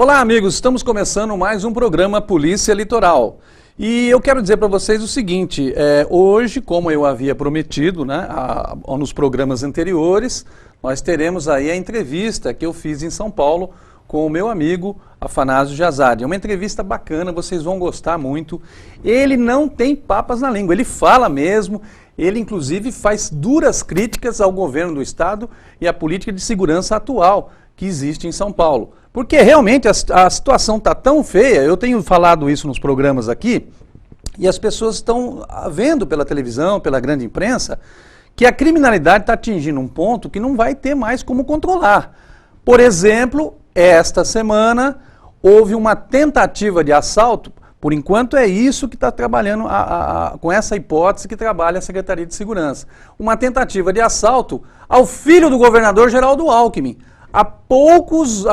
Olá amigos, estamos começando mais um programa Polícia Litoral. E eu quero dizer para vocês o seguinte, hoje, como eu havia prometido, né, nos programas anteriores, nós teremos aí a entrevista que eu fiz em São Paulo com o meu amigo Afanásio de Azadi. É uma entrevista bacana, vocês vão gostar muito. Ele não tem papas na língua, ele fala mesmo, ele inclusive faz duras críticas ao governo do estado e à política de segurança atual que existe em São Paulo. Porque realmente a situação está tão feia, eu tenho falado isso nos programas aqui, e as pessoas estão vendo pela televisão, pela grande imprensa, que a criminalidade está atingindo um ponto que não vai ter mais como controlar. Por exemplo, esta semana houve uma tentativa de assalto, por enquanto é isso que está trabalhando, com essa hipótese que trabalha a Secretaria de Segurança. Uma tentativa de assalto ao filho do governador Geraldo Alckmin, a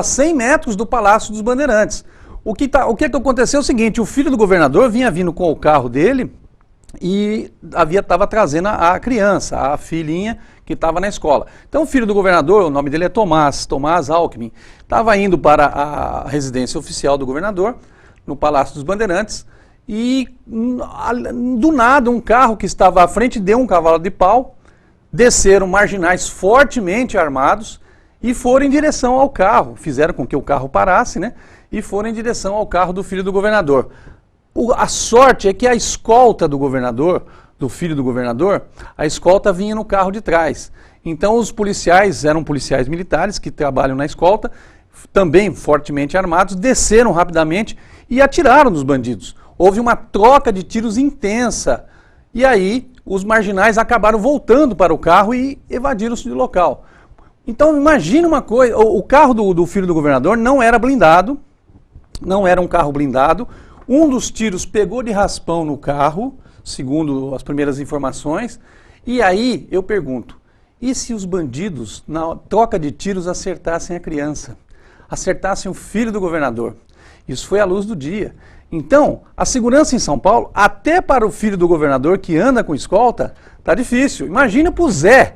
100 metros do Palácio dos Bandeirantes. O que aconteceu é o seguinte, o filho do governador vinha vindo com o carro dele e estava trazendo a criança, a filhinha que estava na escola. Então o filho do governador, o nome dele é Tomás Alckmin, estava indo para a residência oficial do governador, no Palácio dos Bandeirantes, e do nada um carro que estava à frente deu um cavalo de pau, desceram marginais fortemente armados, e foram em direção ao carro, fizeram com que o carro parasse, né? E foram em direção ao carro do filho do governador. A sorte é que a escolta do governador, do filho do governador, a escolta vinha no carro de trás. Então os policiais, eram policiais militares que trabalham na escolta, também fortemente armados, desceram rapidamente e atiraram nos bandidos. Houve uma troca de tiros intensa. E aí os marginais acabaram voltando para o carro e evadiram-se do local. Então imagina uma coisa, o carro do filho do governador não era blindado, não era um carro blindado, um dos tiros pegou de raspão no carro, segundo as primeiras informações, e aí eu pergunto, e se os bandidos na troca de tiros acertassem a criança, acertassem o filho do governador? Isso foi à luz do dia. Então, a segurança em São Paulo, até para o filho do governador que anda com escolta, tá difícil. Imagina pro Zé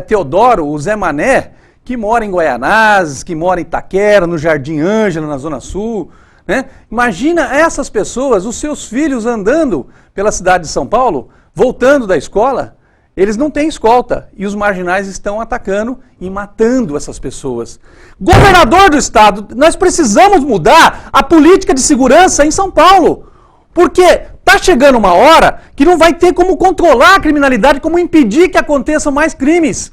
Teodoro, o Zé Mané, que mora em Guaianazes, que mora em Itaquera, no Jardim Ângela, na Zona Sul, né? Imagina essas pessoas, os seus filhos andando pela cidade de São Paulo, voltando da escola, eles não têm escolta e os marginais estão atacando e matando essas pessoas. Governador do estado, nós precisamos mudar a política de segurança em São Paulo, porque está chegando uma hora que não vai ter como controlar a criminalidade, como impedir que aconteçam mais crimes.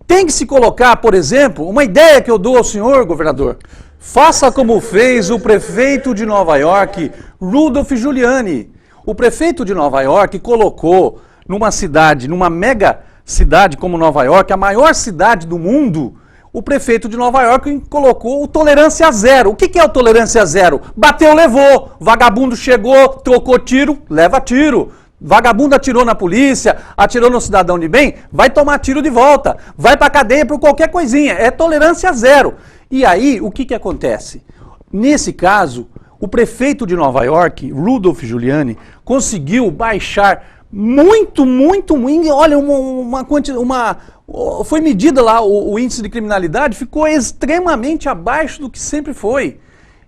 Tem que se colocar, por exemplo, uma ideia que eu dou ao senhor, governador. Faça como fez o prefeito de Nova York, Rudolph Giuliani. O prefeito de Nova York colocou numa cidade, numa mega cidade como Nova York, a maior cidade do mundo, o prefeito de Nova York colocou o tolerância zero. O que é o tolerância zero? Bateu, levou. Vagabundo chegou, trocou tiro, leva tiro. Vagabundo atirou na polícia, atirou no cidadão de bem, vai tomar tiro de volta. Vai pra cadeia por qualquer coisinha. É tolerância zero. E aí, o que acontece? Nesse caso, o prefeito de Nova York, Rudolph Giuliani, conseguiu baixar muito, olha, foi medida lá o índice de criminalidade, ficou extremamente abaixo do que sempre foi.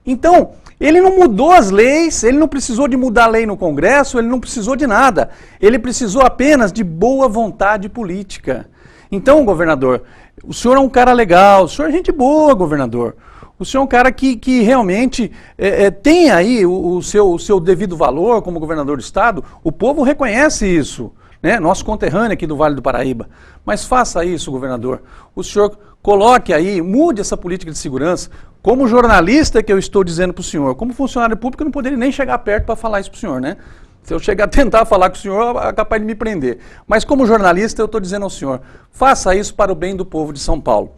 Então, ele não mudou as leis, ele não precisou de mudar a lei no Congresso, ele não precisou de nada. Ele precisou apenas de boa vontade política. Então, governador, o senhor é um cara legal, o senhor é gente boa, governador. O senhor é um cara que realmente tem aí o seu devido valor como governador do estado, o povo reconhece isso, né? Nosso conterrâneo aqui do Vale do Paraíba. Mas faça isso, governador. O senhor coloque aí, mude essa política de segurança. Como jornalista que eu estou dizendo para o senhor, como funcionário público eu não poderia nem chegar perto para falar isso para o senhor, né? Se eu chegar a tentar falar com o senhor, é capaz de me prender. Mas como jornalista eu estou dizendo ao senhor, faça isso para o bem do povo de São Paulo.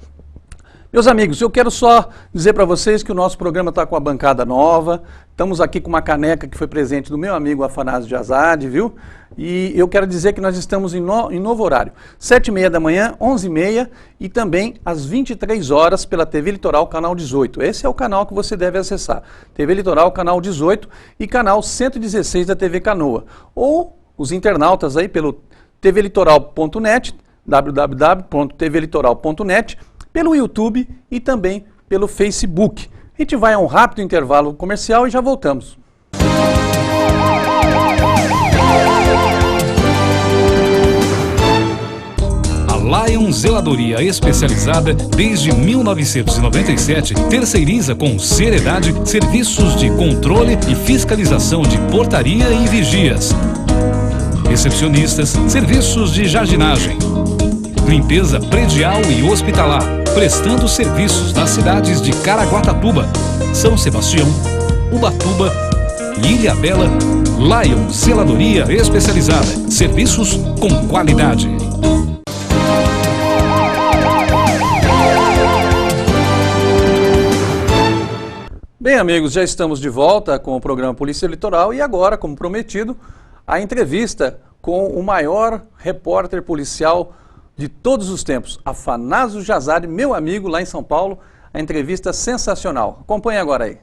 Meus amigos, eu quero só dizer para vocês que o nosso programa está com a bancada nova, estamos aqui com uma caneca que foi presente do meu amigo Afanásio de Azadi, viu? E eu quero dizer que nós estamos em novo horário, 7h30 da manhã, 11h30 e também às 23 horas pela TV Litoral, canal 18. Esse é o canal que você deve acessar, TV Litoral, canal 18 e canal 116 da TV Canoa. Ou os internautas aí pelo tvlitoral.net, www.tvlitoral.net, pelo YouTube e também pelo Facebook. A gente vai a um rápido intervalo comercial e já voltamos. Lion Zeladoria Especializada, desde 1997, terceiriza com seriedade serviços de controle e fiscalização de portaria e vigias, recepcionistas, serviços de jardinagem, limpeza predial e hospitalar, prestando serviços nas cidades de Caraguatatuba, São Sebastião, Ubatuba e Ilhabela. Lion Zeladoria Especializada, serviços com qualidade. Bem, amigos, já estamos de volta com o programa Polícia Litoral e agora, como prometido, a entrevista com o maior repórter policial de todos os tempos, Afanásio Jazade, meu amigo lá em São Paulo. A entrevista sensacional. Acompanhe agora aí.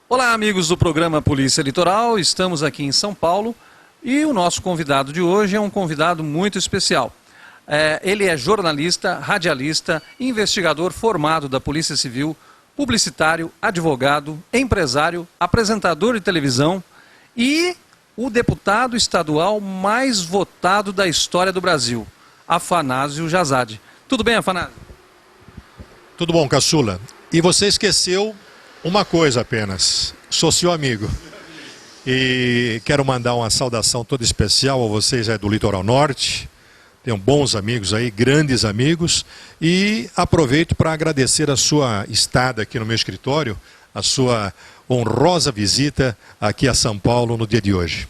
Olá, amigos do programa Polícia Litoral, estamos aqui em São Paulo e o nosso convidado de hoje é um convidado muito especial. Ele é jornalista, radialista, investigador formado da Polícia Civil, publicitário, advogado, empresário, apresentador de televisão e o deputado estadual mais votado da história do Brasil, Afanásio Jazade. Tudo bem, Afanásio? Tudo bom, caçula. E você esqueceu uma coisa apenas, sou seu amigo. E quero mandar uma saudação toda especial a vocês aí do Litoral Norte. Tenho bons amigos aí, grandes amigos, e aproveito para agradecer a sua estada aqui no meu escritório, a sua honrosa visita aqui a São Paulo no dia de hoje.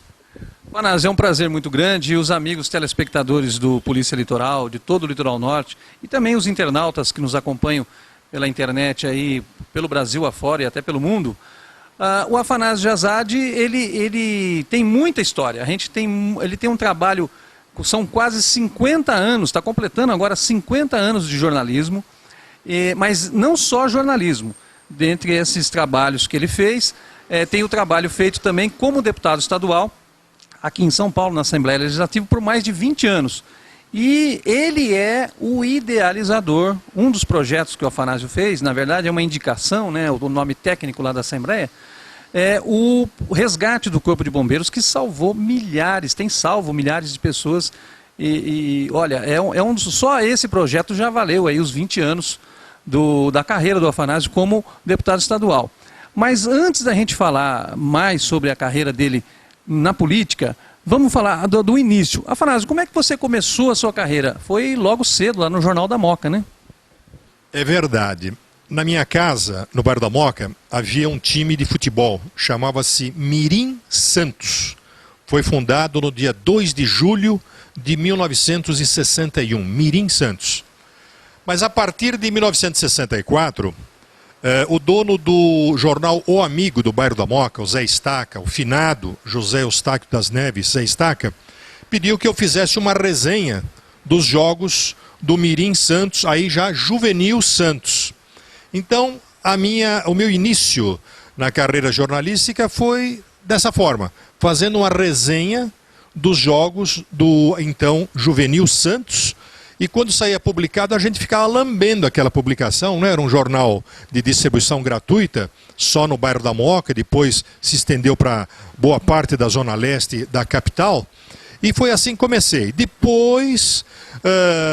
Afanásio, é um prazer muito grande e os amigos telespectadores do Polícia Litoral, de todo o Litoral Norte, e também os internautas que nos acompanham pela internet aí, pelo Brasil afora e até pelo mundo. O Afanásio Jazade, ele tem muita história, ele tem um trabalho. São quase 50 anos, está completando agora 50 anos de jornalismo, mas não só jornalismo. Dentre esses trabalhos que ele fez, tem o trabalho feito também como deputado estadual, aqui em São Paulo, na Assembleia Legislativa, por mais de 20 anos. E ele é o idealizador, um dos projetos que o Afanásio fez, na verdade é uma indicação, né, o nome técnico lá da Assembleia, é o resgate do Corpo de Bombeiros, que salvou milhares, tem salvo milhares de pessoas. Olha, só esse projeto já valeu aí os 20 anos da carreira do Afanásio como deputado estadual. Mas antes da gente falar mais sobre a carreira dele na política, vamos falar do início. Afanásio, como é que você começou a sua carreira? Foi logo cedo, lá no Jornal da Moca, né? É verdade. Na minha casa, no bairro da Moca, havia um time de futebol, chamava-se Mirim Santos. Foi fundado no dia 2 de julho de 1961, Mirim Santos. Mas a partir de 1964, o dono do jornal O Amigo do bairro da Moca, o Zé Estaca, o finado José Eustáquio das Neves, Zé Estaca, pediu que eu fizesse uma resenha dos jogos do Mirim Santos, aí já Juvenil Santos. Então, o meu início na carreira jornalística foi dessa forma, fazendo uma resenha dos jogos do então Juvenil Santos, e quando saía publicado a gente ficava lambendo aquela publicação, né? Era um jornal de distribuição gratuita, só no bairro da Moca, depois se estendeu para boa parte da zona leste da capital, e foi assim que comecei. Depois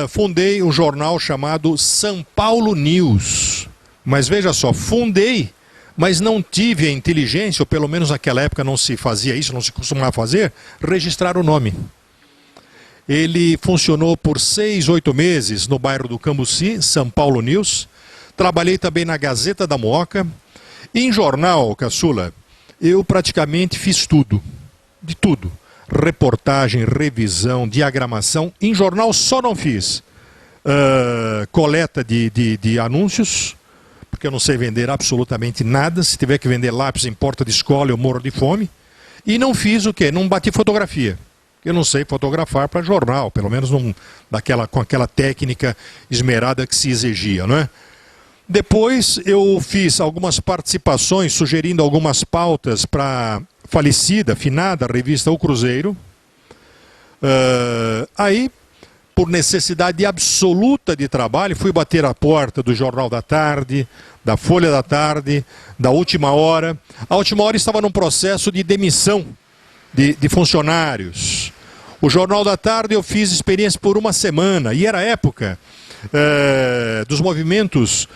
fundei um jornal chamado São Paulo News. Mas veja só, fundei, mas não tive a inteligência, ou pelo menos naquela época não se fazia isso, não se costumava fazer, registrar o nome. Ele funcionou por 6, 8 meses no bairro do Cambuci, São Paulo News. Trabalhei também na Gazeta da Moca. E em jornal, caçula, eu praticamente fiz tudo, de tudo. Reportagem, revisão, diagramação. Em jornal só não fiz coleta de anúncios, porque eu não sei vender absolutamente nada. Se tiver que vender lápis em porta de escola, eu morro de fome. E não fiz o quê? Não bati fotografia. Eu não sei fotografar para jornal, pelo menos com aquela técnica esmerada que se exigia, não é? Depois eu fiz algumas participações, sugerindo algumas pautas para falecida, finada revista O Cruzeiro. Aí por necessidade absoluta de trabalho, fui bater a porta do Jornal da Tarde, da Folha da Tarde, da Última Hora. A Última Hora estava num processo de demissão de funcionários. O Jornal da Tarde eu fiz experiência por uma semana, e era a época dos movimentos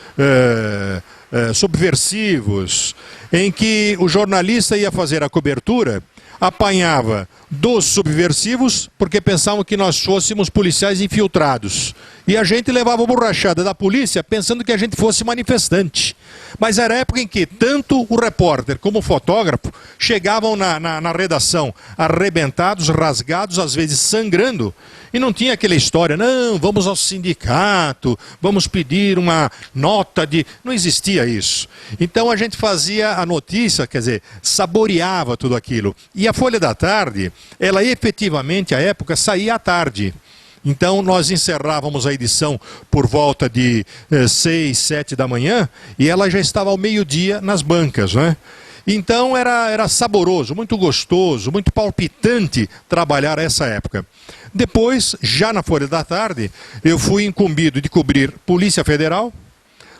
subversivos, em que o jornalista ia fazer a cobertura, apanhava dos subversivos, porque pensavam que nós fôssemos policiais infiltrados. E a gente levava a borrachada da polícia pensando que a gente fosse manifestante. Mas era a época em que tanto o repórter como o fotógrafo chegavam na redação arrebentados, rasgados, às vezes sangrando, e não tinha aquela história, não, vamos ao sindicato, vamos pedir uma nota de... Não existia isso. Então a gente fazia a notícia, quer dizer, saboreava tudo aquilo. E a Folha da Tarde, ela efetivamente, à época, saía à tarde. Então nós encerrávamos a edição por volta de 6, 7 da manhã e ela já estava ao meio-dia nas bancas, né? Então era saboroso, muito gostoso, muito palpitante trabalhar essa época. Depois, já na Folha da Tarde, eu fui incumbido de cobrir Polícia Federal,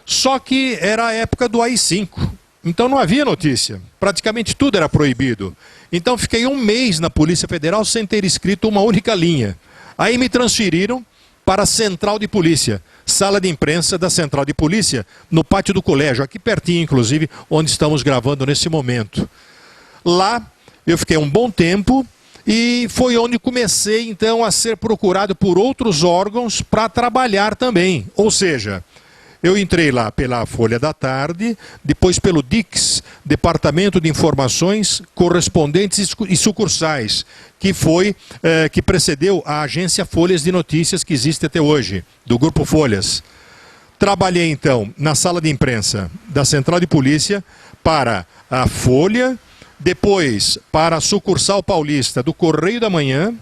só que era a época do AI-5. Então não havia notícia, praticamente tudo era proibido. Então fiquei um mês na Polícia Federal sem ter escrito uma única linha. Aí me transferiram para a Central de Polícia, sala de imprensa da Central de Polícia, no pátio do colégio, aqui pertinho, inclusive, onde estamos gravando nesse momento. Lá eu fiquei um bom tempo e foi onde comecei, então, a ser procurado por outros órgãos para trabalhar também. Ou seja, eu entrei lá pela Folha da Tarde, depois pelo DICS, Departamento de Informações Correspondentes e Sucursais, que precedeu a agência Folhas de Notícias que existe até hoje, do Grupo Folhas. Trabalhei então na sala de imprensa da Central de Polícia para a Folha, depois para a sucursal paulista do Correio da Manhã,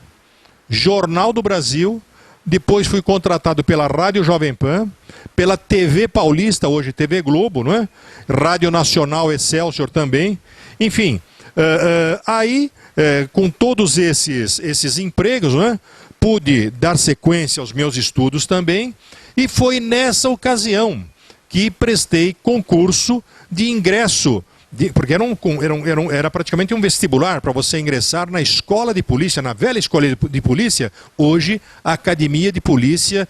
Jornal do Brasil, depois fui contratado pela Rádio Jovem Pan, pela TV Paulista, hoje TV Globo, não é? Rádio Nacional Excelsior também. Enfim, com todos esses empregos, não é? Pude dar sequência aos meus estudos também, e foi nessa ocasião que prestei concurso de ingresso, porque era praticamente um vestibular para você ingressar na escola de polícia, na velha escola de polícia, hoje a Academia de Polícia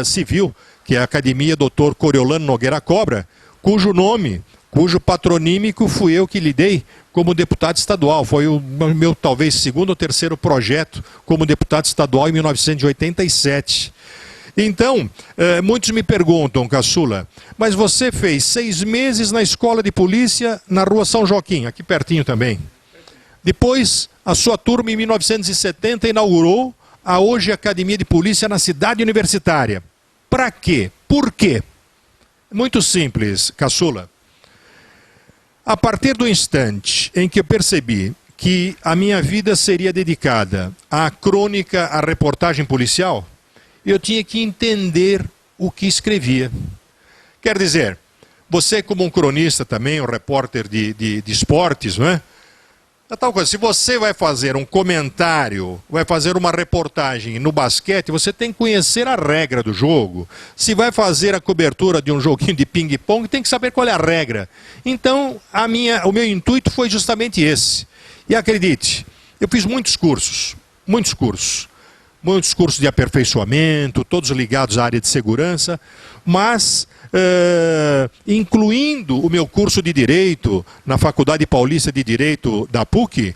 Civil, que é a Academia Dr. Coriolano Nogueira Cobra, cujo patronímico fui eu que lhe dei como deputado estadual. Foi o meu, talvez, segundo ou terceiro projeto como deputado estadual em 1987. Então, muitos me perguntam, Caçula, mas você fez 6 meses na escola de polícia na Rua São Joaquim, aqui pertinho também. Depois, a sua turma, em 1970, inaugurou a hoje Academia de Polícia na cidade universitária. Para quê? Por quê? Muito simples, Caçula. A partir do instante em que eu percebi que a minha vida seria dedicada à crônica, à reportagem policial, eu tinha que entender o que escrevia. Quer dizer, você como um cronista também, um repórter de esportes, não é? É tal coisa, se você vai fazer um comentário, vai fazer uma reportagem no basquete, você tem que conhecer a regra do jogo. Se vai fazer a cobertura de um joguinho de ping-pong, tem que saber qual é a regra. Então, o meu intuito foi justamente esse. E acredite, eu fiz muitos cursos de aperfeiçoamento, todos ligados à área de segurança, mas incluindo o meu curso de Direito na Faculdade Paulista de Direito da PUC,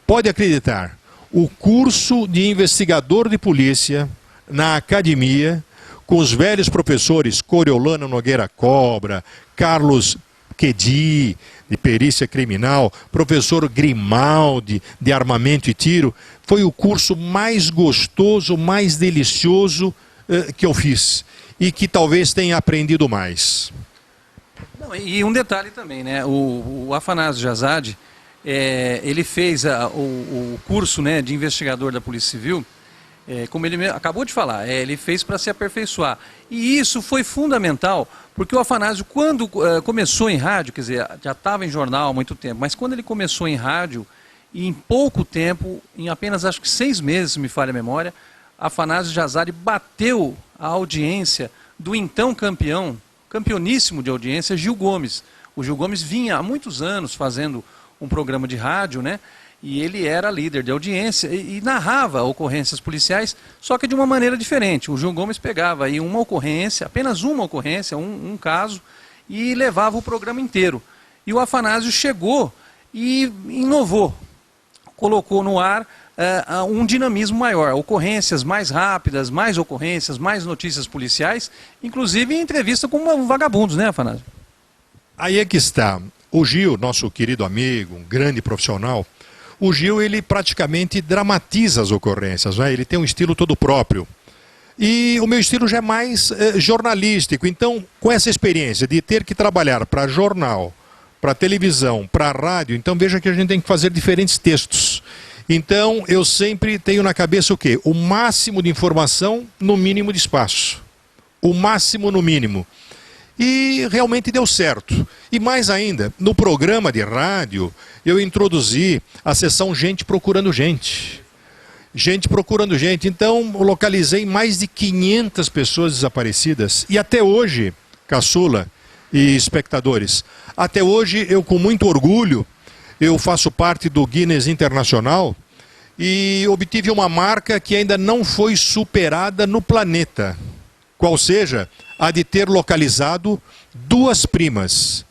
pode acreditar, o curso de investigador de polícia na academia, com os velhos professores Coriolano Nogueira Cobra, Carlos Quedi, de perícia criminal, professor Grimaldi, de armamento e tiro, foi o curso mais gostoso, mais delicioso que eu fiz e que talvez tenha aprendido mais. Não, e um detalhe também, né? O Afanásio Jazade, ele fez o curso, né, de investigador da Polícia Civil, como ele acabou de falar, ele fez para se aperfeiçoar. E isso foi fundamental, porque o Afanásio, quando começou em rádio, quer dizer, já estava em jornal há muito tempo, mas quando ele começou em rádio, em pouco tempo, em apenas acho que 6 meses, me falha a memória, Afanásio Jazari bateu a audiência do então campeoníssimo de audiência, Gil Gomes. O Gil Gomes vinha há muitos anos fazendo um programa de rádio, né? E ele era líder de audiência e narrava ocorrências policiais, só que de uma maneira diferente. O Gil Gomes pegava aí uma ocorrência, apenas uma ocorrência, um caso, e levava o programa inteiro. E o Afanásio chegou e inovou, colocou no ar um dinamismo maior, ocorrências mais rápidas, mais ocorrências, mais notícias policiais, inclusive em entrevista com vagabundos, né, Afanásio? Aí é que está. O Gil, nosso querido amigo, um grande profissional, o Gil, ele praticamente dramatiza as ocorrências, né? Ele tem um estilo todo próprio. E o meu estilo já é mais jornalístico. Então, com essa experiência de ter que trabalhar para jornal, para televisão, para rádio, então veja que a gente tem que fazer diferentes textos. Então, eu sempre tenho na cabeça o quê? O máximo de informação no mínimo de espaço. O máximo no mínimo. E realmente deu certo. E mais ainda, no programa de rádio, eu introduzi a sessão Gente Procurando Gente. Gente procurando gente. Então, eu localizei mais de 500 pessoas desaparecidas. E até hoje, caçula e espectadores, até hoje eu, com muito orgulho, eu faço parte do Guinness Internacional e obtive uma marca que ainda não foi superada no planeta. Qual seja, a de ter localizado duas primas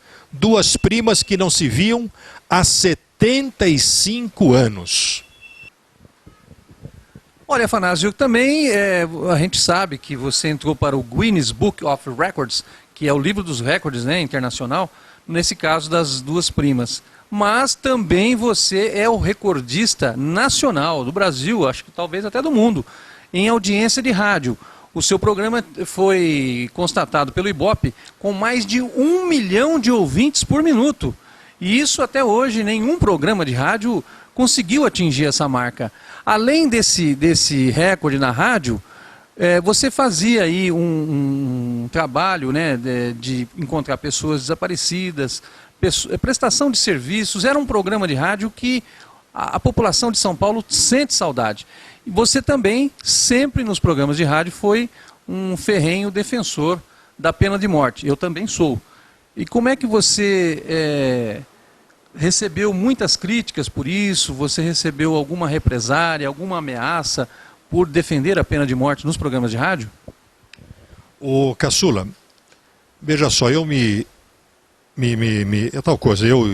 que não se viam há 75 anos. Olha, Afanásio, também a gente sabe que você entrou para o Guinness Book of Records, que é o livro dos recordes, né, internacional, nesse caso das duas primas. Mas também você é o recordista nacional do Brasil, acho que talvez até do mundo, em audiência de rádio. O seu programa foi constatado pelo Ibope com mais de 1 milhão de ouvintes por minuto. E isso até hoje nenhum programa de rádio conseguiu atingir essa marca. Além desse recorde na rádio, você fazia aí um trabalho, né, de encontrar pessoas desaparecidas, prestação de serviços. Era um programa de rádio que a população de São Paulo sente saudade. E você também, sempre nos programas de rádio, foi um ferrenho defensor da pena de morte. Eu também sou. E como é que você recebeu muitas críticas por isso? Você recebeu alguma represária, alguma ameaça por defender a pena de morte nos programas de rádio? Ô, Caçula, veja só, é tal coisa, eu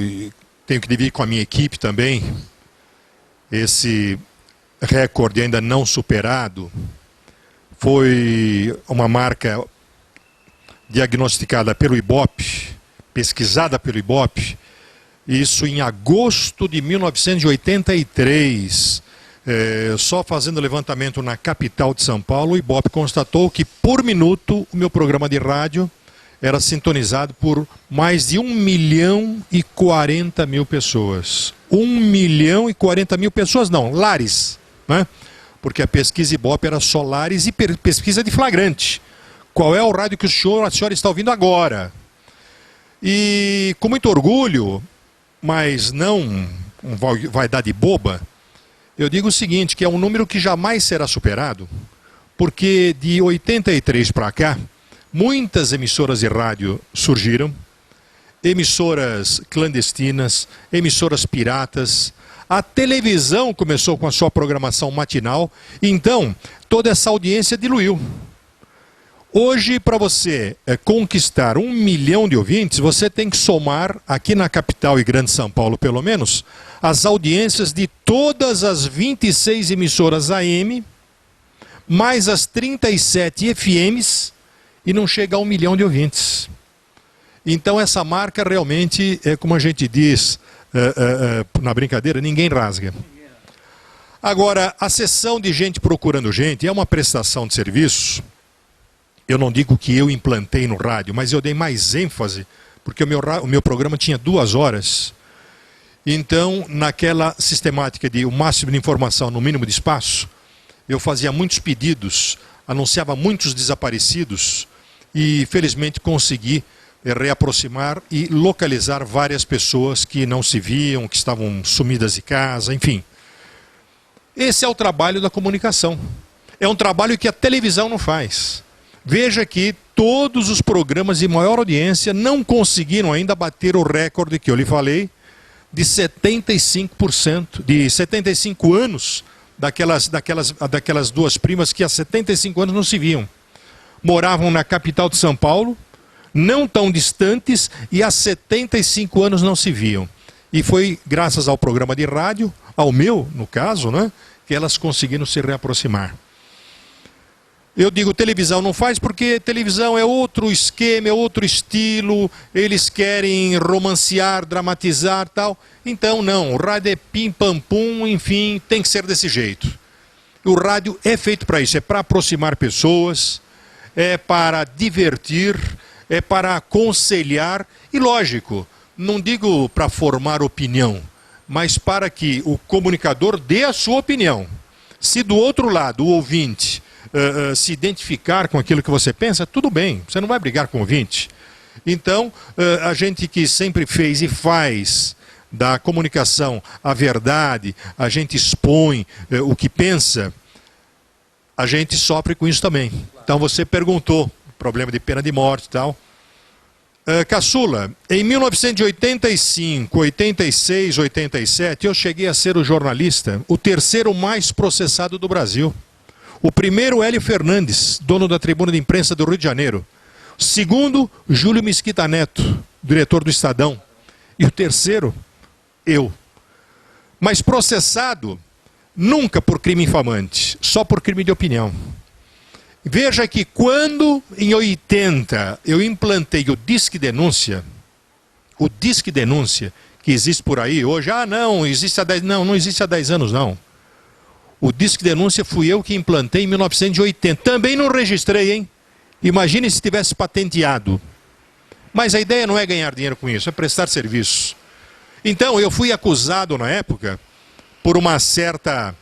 tenho que dividir com a minha equipe também esse recorde ainda não superado. Foi uma marca diagnosticada pelo Ibope, pesquisada pelo Ibope, isso em agosto de 1983. Só fazendo levantamento na capital de São Paulo, o Ibope constatou que por minuto o meu programa de rádio era sintonizado por mais de 1.040.000 pessoas. 1.040.000 pessoas não, lares, né? Porque a pesquisa Ibope era só lares e pesquisa de flagrante. Qual é o rádio que a senhora está ouvindo agora? E com muito orgulho, mas não vaidade boba, eu digo o seguinte, que é um número que jamais será superado, porque de 83 para cá, muitas emissoras de rádio surgiram, emissoras clandestinas, emissoras piratas, a televisão começou com a sua programação matinal, então toda essa audiência diluiu. Hoje, para você conquistar 1 milhão de ouvintes, você tem que somar, aqui na capital e Grande São Paulo pelo menos, as audiências de todas as 26 emissoras AM, mais as 37 FMs, e não chega a 1 milhão de ouvintes. Então essa marca realmente, como a gente diz na brincadeira, ninguém rasga. Agora, a sessão de Gente Procurando Gente é uma prestação de serviço. Eu não digo que eu implantei no rádio, mas eu dei mais ênfase, porque o meu programa tinha 2 horas. Então, naquela sistemática de o máximo de informação no mínimo de espaço, eu fazia muitos pedidos, anunciava muitos desaparecidos e, felizmente, consegui reaproximar e localizar várias pessoas que não se viam, que estavam sumidas de casa, enfim. Esse é o trabalho da comunicação. É um trabalho que a televisão não faz. Veja que todos os programas de maior audiência não conseguiram ainda bater o recorde que eu lhe falei, de 75%, de 75 anos, daquelas duas primas que há 75 anos não se viam. Moravam na capital de São Paulo, não tão distantes, e há 75 anos não se viam. E foi graças ao programa de rádio, ao meu, no caso, né, que elas conseguiram se reaproximar. Eu digo televisão não faz porque televisão é outro esquema, é outro estilo, eles querem romancear, dramatizar tal. Então não, o rádio é pim pam pum, enfim, tem que ser desse jeito. O rádio é feito para isso, é para aproximar pessoas, é para divertir, é para aconselhar e, lógico, não digo para formar opinião, mas para que o comunicador dê a sua opinião. Se do outro lado o ouvinte se identificar com aquilo que você pensa, tudo bem, você não vai brigar com o ouvinte. Então, a gente que sempre fez e faz da comunicação a verdade, a gente expõe o que pensa, a gente sofre com isso também. Então você perguntou, problema de pena de morte e tal. Caçula, em 1985, 86, 87, eu cheguei a ser o jornalista, o terceiro mais processado do Brasil. O primeiro, Hélio Fernandes, dono da Tribuna de Imprensa do Rio de Janeiro. O segundo, Júlio Mesquita Neto, diretor do Estadão. E o terceiro, eu. Mas processado, nunca por crime infamante, só por crime de opinião. Veja que quando, em 80, eu implantei o Disque Denúncia, que existe por aí hoje, não, existe há 10, não existe há 10 anos, não. O Disque Denúncia fui eu que implantei em 1980. Também não registrei, hein? Imagine se tivesse patenteado. Mas a ideia não é ganhar dinheiro com isso, é prestar serviço. Então, eu fui acusado na época, por uma certa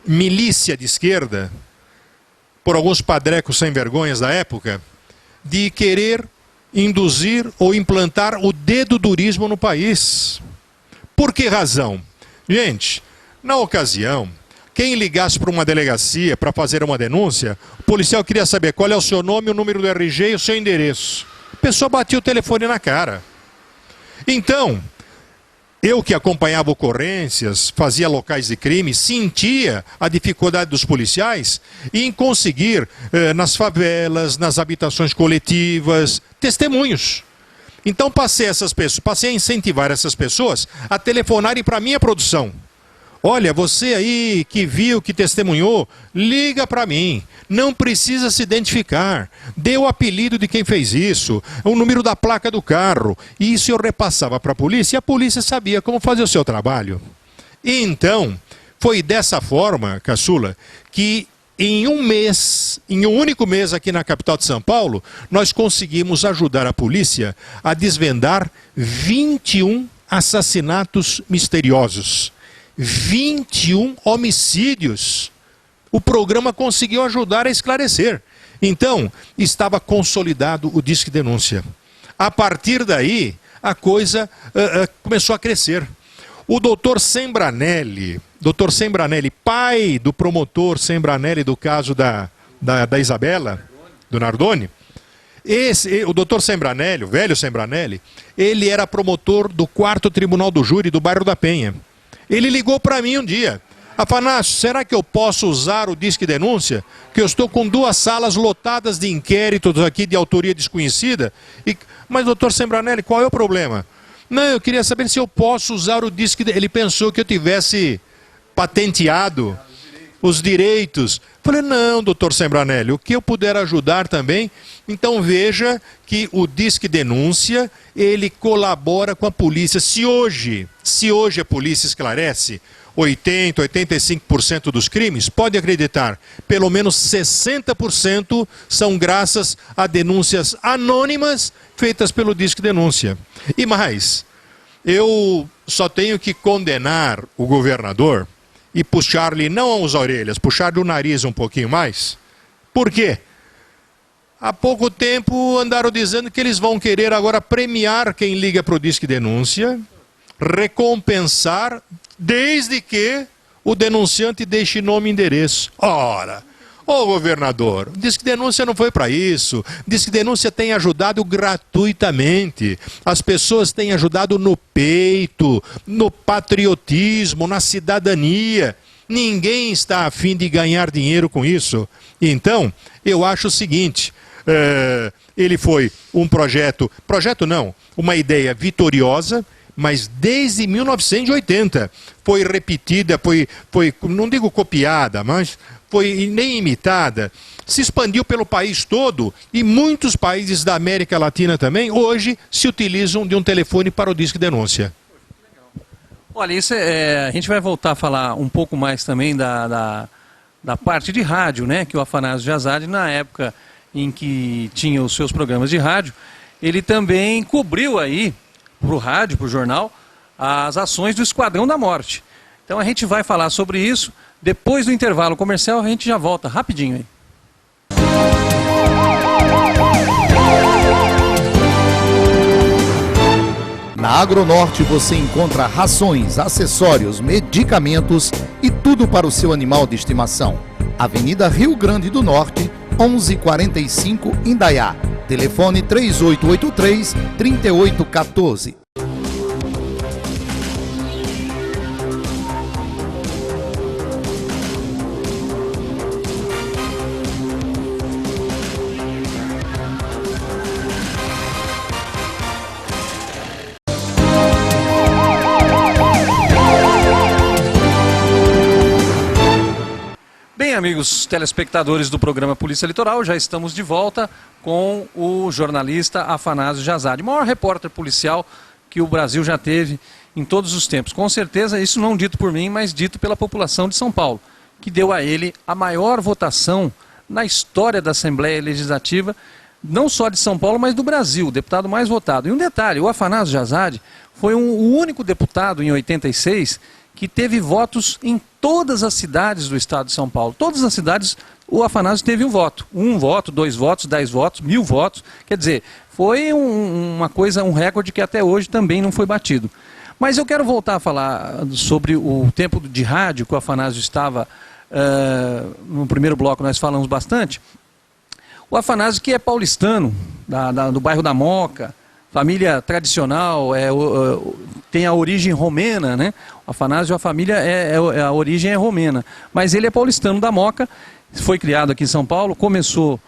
milícia de esquerda, por alguns padrecos sem vergonhas da época, de querer induzir ou implantar o dedodurismo no país. Por que razão? Gente, na ocasião, quem ligasse para uma delegacia para fazer uma denúncia, o policial queria saber qual é o seu nome, o número do RG e o seu endereço. A pessoa batia o telefone na cara. Então, eu que acompanhava ocorrências, fazia locais de crime, sentia a dificuldade dos policiais em conseguir, nas favelas, nas habitações coletivas, testemunhos. Então passei a incentivar essas pessoas a telefonarem para a minha produção. Olha, você aí que viu, que testemunhou, liga para mim. Não precisa se identificar. Dê o apelido de quem fez isso, o número da placa do carro. E isso eu repassava para a polícia e a polícia sabia como fazer o seu trabalho. E então, foi dessa forma, Caçula, que em um único mês aqui na capital de São Paulo, nós conseguimos ajudar a polícia a desvendar 21 assassinatos misteriosos. 21 homicídios. O programa conseguiu ajudar a esclarecer. Então, estava consolidado o Disque Denúncia. A partir daí, a coisa começou a crescer. O doutor Sembranelli, pai do promotor Sembranelli do caso da Isabela, do Nardoni, o doutor Sembranelli, o velho Sembranelli, ele era promotor do 4º Tribunal do Júri do bairro da Penha. Ele ligou para mim um dia. Afanásio, será que eu posso usar o Disque Denúncia? Que eu estou com 2 salas lotadas de inquéritos aqui de autoria desconhecida. Mas, doutor Sembranelli, qual é o problema? Não, eu queria saber se eu posso usar o Disque Denúncia. Ele pensou que eu tivesse patenteado os direitos. Falei, não, doutor Sembranelli, o que eu puder ajudar também. Então veja que o Disque Denúncia, ele colabora com a polícia. Se hoje a polícia esclarece 80%, 85% dos crimes, pode acreditar, pelo menos 60% são graças a denúncias anônimas feitas pelo Disque Denúncia. E mais, eu só tenho que condenar o governador e puxar-lhe não as orelhas, puxar-lhe o nariz um pouquinho mais. Por quê? Há pouco tempo andaram dizendo que eles vão querer agora premiar quem liga para o Disque Denúncia, recompensar, desde que o denunciante deixe nome e endereço. Ora, Ô governador, o Disque Denúncia não foi para isso. O Disque Denúncia tem ajudado gratuitamente. As pessoas têm ajudado no peito, no patriotismo, na cidadania. Ninguém está a fim de ganhar dinheiro com isso. Então, eu acho o seguinte, ele foi um projeto não, uma ideia vitoriosa, mas desde 1980 foi repetida, foi não digo copiada, mas foi nem imitada, se expandiu pelo país todo e muitos países da América Latina também hoje se utilizam de um telefone para o Disque Denúncia. Olha, isso a gente vai voltar a falar um pouco mais também da parte de rádio, né? Que o Afanásio Jazade, na época em que tinha os seus programas de rádio, ele também cobriu aí para o rádio, para o jornal, as ações do Esquadrão da Morte. Então a gente vai falar sobre isso. Depois do intervalo comercial, a gente já volta rapidinho aí. Na Agronorte você encontra rações, acessórios, medicamentos e tudo para o seu animal de estimação. Avenida Rio Grande do Norte, 1145, Indaiá. Telefone 3883-3814. Bem, amigos telespectadores do programa Polícia Litoral, já estamos de volta com o jornalista Afanásio Jazade, o maior repórter policial que o Brasil já teve em todos os tempos. Com certeza, isso não dito por mim, mas dito pela população de São Paulo, que deu a ele a maior votação na história da Assembleia Legislativa, não só de São Paulo, mas do Brasil, o deputado mais votado. E um detalhe, o Afanásio Jazade foi o único deputado em 86 que teve votos em todas as cidades do estado de São Paulo. Todas as cidades o Afanásio teve um voto. 1 voto, 2 votos, 10 votos, 1000 votos. Quer dizer, foi uma coisa, um recorde que até hoje também não foi batido. Mas eu quero voltar a falar sobre o tempo de rádio que o Afanásio estava, no primeiro bloco nós falamos bastante. O Afanásio, que é paulistano, do bairro da Moca, família tradicional, tem a origem romena, né? O Afanásio, a família, a origem é romena, mas ele é paulistano da Moca, foi criado aqui em São Paulo, começou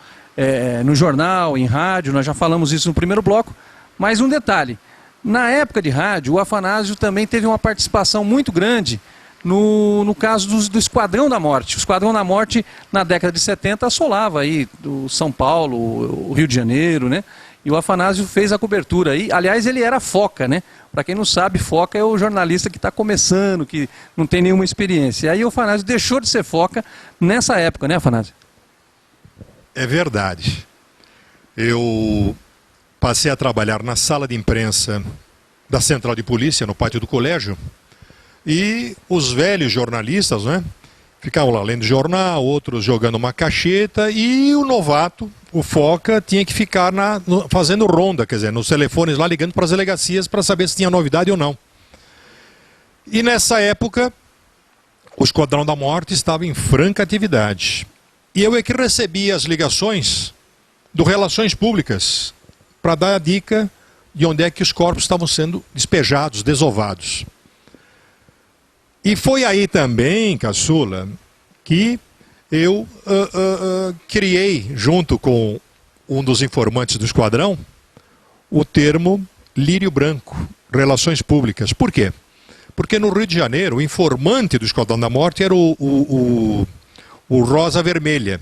no jornal, em rádio, nós já falamos isso no primeiro bloco, mas um detalhe, na época de rádio, o Afanásio também teve uma participação muito grande no caso do Esquadrão da Morte. O Esquadrão da Morte, na década de 70, assolava aí do São Paulo, o Rio de Janeiro, né? E o Afanásio fez a cobertura aí. Aliás, ele era foca, né? Para quem não sabe, foca é o jornalista que está começando, que não tem nenhuma experiência. E aí o Afanásio deixou de ser foca nessa época, né, Afanásio? É verdade. Eu passei a trabalhar na sala de imprensa da Central de Polícia, no pátio do colégio, e os velhos jornalistas, né? Ficavam lá lendo jornal, outros jogando uma cacheta, e o novato, o foca, tinha que ficar fazendo ronda, quer dizer, nos telefones lá, ligando para as delegacias para saber se tinha novidade ou não. E nessa época, o Esquadrão da Morte estava em franca atividade. E eu é que recebia as ligações do Relações Públicas para dar a dica de onde é que os corpos estavam sendo despejados, desovados. E foi aí também, Caçula, que eu criei, junto com um dos informantes do esquadrão, o termo lírio branco, relações públicas. Por quê? Porque no Rio de Janeiro, o informante do Esquadrão da Morte era o Rosa Vermelha.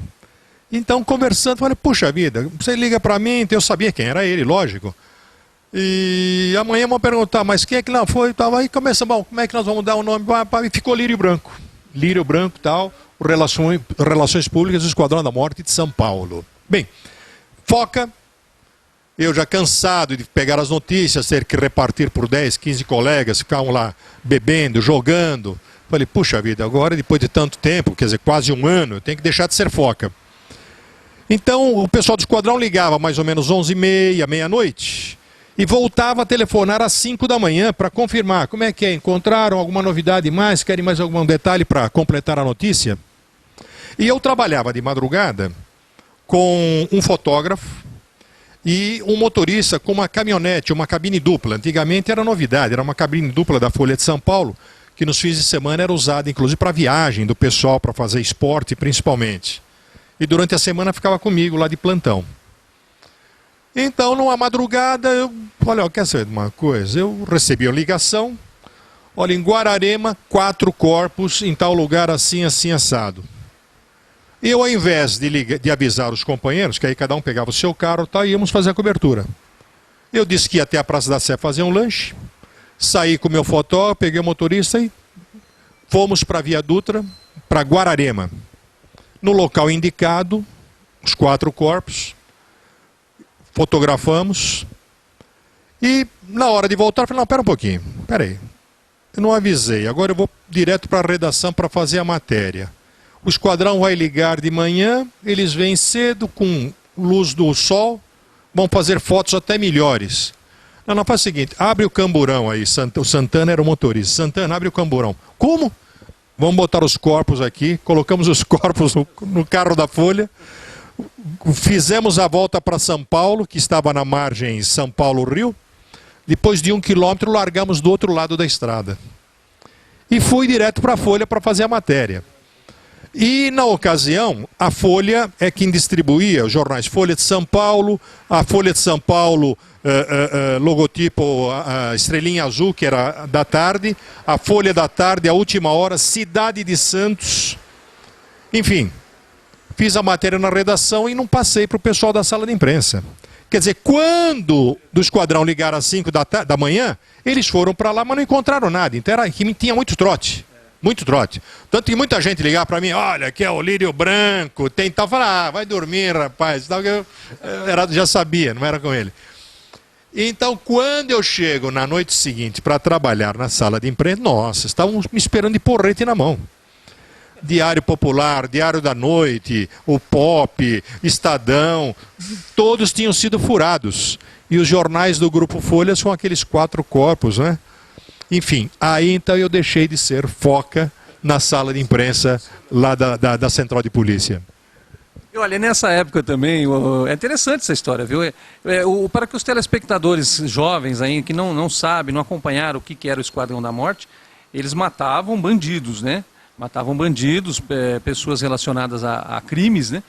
Então, conversando, falei, puxa vida, você liga para mim, então eu sabia quem era ele, lógico. E amanhã vão perguntar, mas quem é que não foi? Tava aí, começa, bom, como é que nós vamos dar o nome? E ficou Lírio Branco. Lírio Branco, tal, Relações Públicas do Esquadrão da Morte de São Paulo. Bem, foca, eu já cansado de pegar as notícias, ter que repartir por 10, 15 colegas, ficavam lá bebendo, jogando. Falei, puxa vida, agora depois de tanto tempo, quer dizer, quase um ano, eu tenho que deixar de ser foca. Então, o pessoal do esquadrão ligava mais ou menos 11h30, meia-noite, e voltava a telefonar às 5 da manhã para confirmar como é que é, encontraram alguma novidade mais, querem mais algum detalhe para completar a notícia? E eu trabalhava de madrugada com um fotógrafo e um motorista com uma caminhonete, uma cabine dupla. Antigamente era novidade, era uma cabine dupla da Folha de São Paulo, que nos fins de semana era usada inclusive para viagem do pessoal, para fazer esporte principalmente. E durante a semana ficava comigo lá de plantão. Então, numa madrugada, olha, quer saber de uma coisa? Eu recebi a ligação, olha, em Guararema, 4 corpos em tal lugar assim, assim, assado. Eu, ao invés de avisar os companheiros, que aí cada um pegava o seu carro, tá, íamos fazer a cobertura. Eu disse que ia até a Praça da Sé fazer um lanche, saí com o meu fotógrafo, peguei o motorista e fomos para a Via Dutra, para Guararema. No local indicado, os 4 corpos, fotografamos e na hora de voltar, falei, não, pera um pouquinho, pera aí, eu não avisei, agora eu vou direto para a redação para fazer a matéria. O esquadrão vai ligar de manhã, eles vêm cedo com luz do sol, vão fazer fotos até melhores. Não, faz o seguinte, abre o camburão aí, o Santana era o motorista, Santana, abre o camburão. Como? Vamos botar os corpos aqui, colocamos os corpos no carro da Folha, fizemos a volta para São Paulo, que estava na margem São Paulo-Rio, depois de 1 quilômetro largamos do outro lado da estrada. E fui direto para a Folha para fazer a matéria. E na ocasião, a Folha é quem distribuía os jornais Folha de São Paulo, a Folha de São Paulo, logotipo estrelinha azul, que era da tarde, a Folha da Tarde, a Última Hora, Cidade de Santos, enfim, fiz a matéria na redação e não passei para o pessoal da sala de imprensa. Quer dizer, quando do esquadrão ligaram às 5 da manhã, eles foram para lá, mas não encontraram nada, então tinha muito trote. Muito trote. Tanto que muita gente ligava para mim, olha, aqui é o lírio branco, tem tal. Falar, vai dormir, rapaz. Eu já sabia, não era com ele. Então, quando eu chego na noite seguinte para trabalhar na sala de imprensa, nossa, estavam me esperando de porrete na mão. Diário Popular, Diário da Noite, o Pop, Estadão, todos tinham sido furados. E os jornais do Grupo Folha são aqueles 4 corpos, né? Enfim, aí então eu deixei de ser foca na sala de imprensa lá da Central de Polícia. E olha, nessa época também, é interessante essa história, viu? Para que os telespectadores jovens aí, que não sabem, não acompanharam o que era o Esquadrão da Morte, eles matavam bandidos, né? Matavam bandidos, pessoas relacionadas a crimes, né?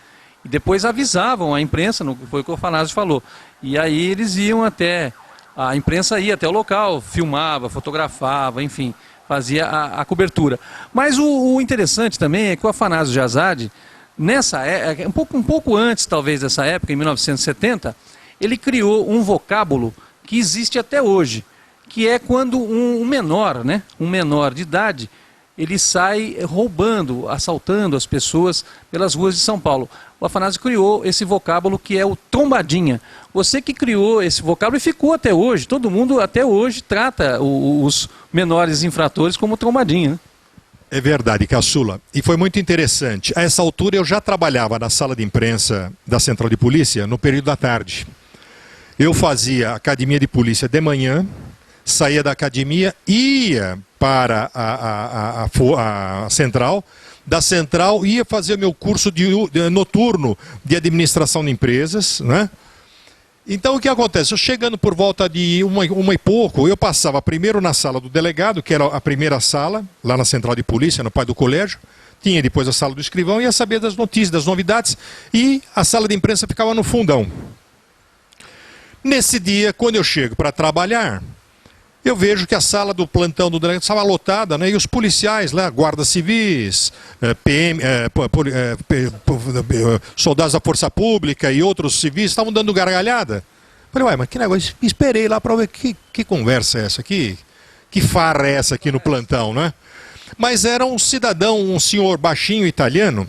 E depois avisavam a imprensa, foi o que o Afanásio falou. E aí eles iam até... A imprensa ia até o local, filmava, fotografava, enfim, fazia a cobertura. Mas o interessante também é que o Afanásio de Azade, um pouco antes talvez dessa época, em 1970, ele criou um vocábulo que existe até hoje, que é quando um menor, né, um menor de idade, ele sai roubando, assaltando as pessoas pelas ruas de São Paulo. O Afanásio criou esse vocábulo que é o trombadinha. Você que criou esse vocábulo e ficou até hoje. Todo mundo até hoje trata os menores infratores como trombadinha, né? É verdade, Caçula. E foi muito interessante. A essa altura eu já trabalhava na sala de imprensa da Central de Polícia no período da tarde. Eu fazia academia de polícia de manhã, saía da academia, ia para a central, da central ia fazer meu curso noturno de administração de empresas, né? Então o que acontece? Eu chegando por volta de uma e pouco, eu passava primeiro na sala do delegado, que era a primeira sala, lá na Central de Polícia, no pai do colégio, tinha depois a sala do escrivão, ia saber das notícias, das novidades, e a sala de imprensa ficava no fundão. Nesse dia, quando eu chego para trabalhar, eu vejo que a sala do plantão do delegado estava lotada, né? E os policiais lá, guardas civis, soldados da Força Pública e outros civis estavam dando gargalhada. Falei, ué, mas que negócio? Esperei lá para ver que conversa é essa aqui, que farra é essa aqui no plantão, né? Mas era um cidadão, um senhor baixinho italiano,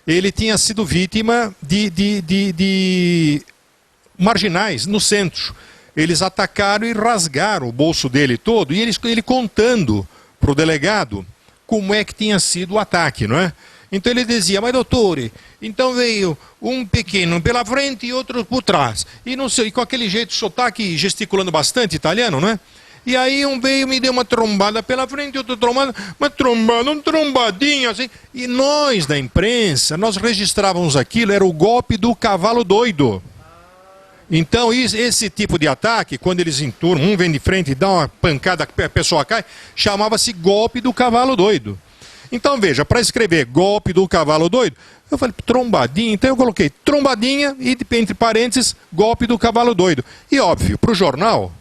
ele tinha sido vítima de marginais no centro. Eles atacaram e rasgaram o bolso dele todo, e ele contando para o delegado como é que tinha sido o ataque, não é? Então ele dizia, mas doutor, então veio um pequeno pela frente e outro por trás. E não sei, com aquele jeito de sotaque, gesticulando bastante italiano, não é? E aí um veio e me deu uma trombada pela frente, outro trombada, uma trombada, um trombadinho assim. E nós da imprensa, nós registrávamos aquilo, era o golpe do cavalo doido. Então esse tipo de ataque, quando eles enturmam, um vem de frente e dá uma pancada, a pessoa cai, chamava-se golpe do cavalo doido. Então veja, para escrever golpe do cavalo doido, eu falei trombadinha, então eu coloquei trombadinha e entre parênteses golpe do cavalo doido. E óbvio, para o jornal,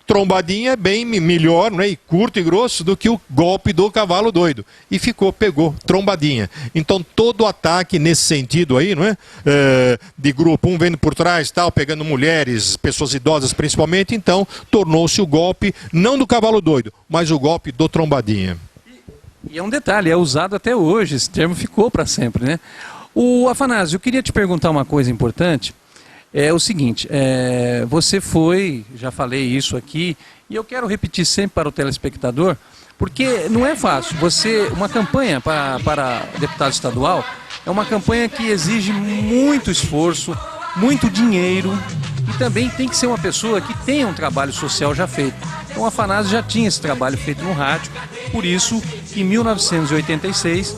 trombadinha é bem melhor, né, e curto e grosso do que o golpe do cavalo doido. E pegou, trombadinha. Então todo ataque nesse sentido aí, não é? De grupo, um vendo por trás, tal, pegando mulheres, pessoas idosas principalmente, então tornou-se o golpe, não do cavalo doido, mas o golpe do trombadinha. E é um detalhe, é usado até hoje, esse termo ficou para sempre, né? O Afanásio, eu queria te perguntar uma coisa importante. É o seguinte, você foi, já falei isso aqui, e eu quero repetir sempre para o telespectador, porque não é fácil. Uma campanha para deputado estadual é uma campanha que exige muito esforço, muito dinheiro, e também tem que ser uma pessoa que tenha um trabalho social já feito. Então o Afanásio já tinha esse trabalho feito no rádio, por isso que em 1986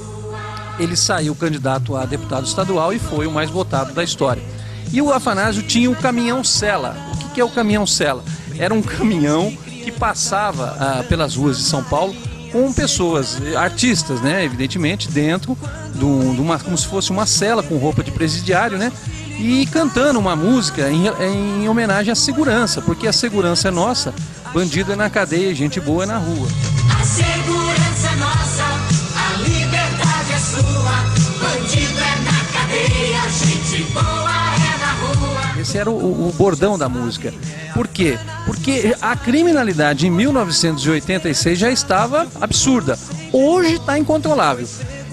ele saiu candidato a deputado estadual e foi o mais votado da história. E o Afanásio tinha o caminhão Sela. O que é o caminhão Sela? Era um caminhão que passava pelas ruas de São Paulo com pessoas, artistas, né, evidentemente, dentro de como se fosse uma cela com roupa de presidiário, né, e cantando uma música em homenagem à segurança, porque a segurança é nossa, bandido é na cadeia, gente boa é na rua. A segurança é nossa, a liberdade é sua, bandido é na cadeia, gente boa é na rua. Esse era o bordão da música. Por quê? Porque a criminalidade em 1986 já estava absurda. Hoje está incontrolável.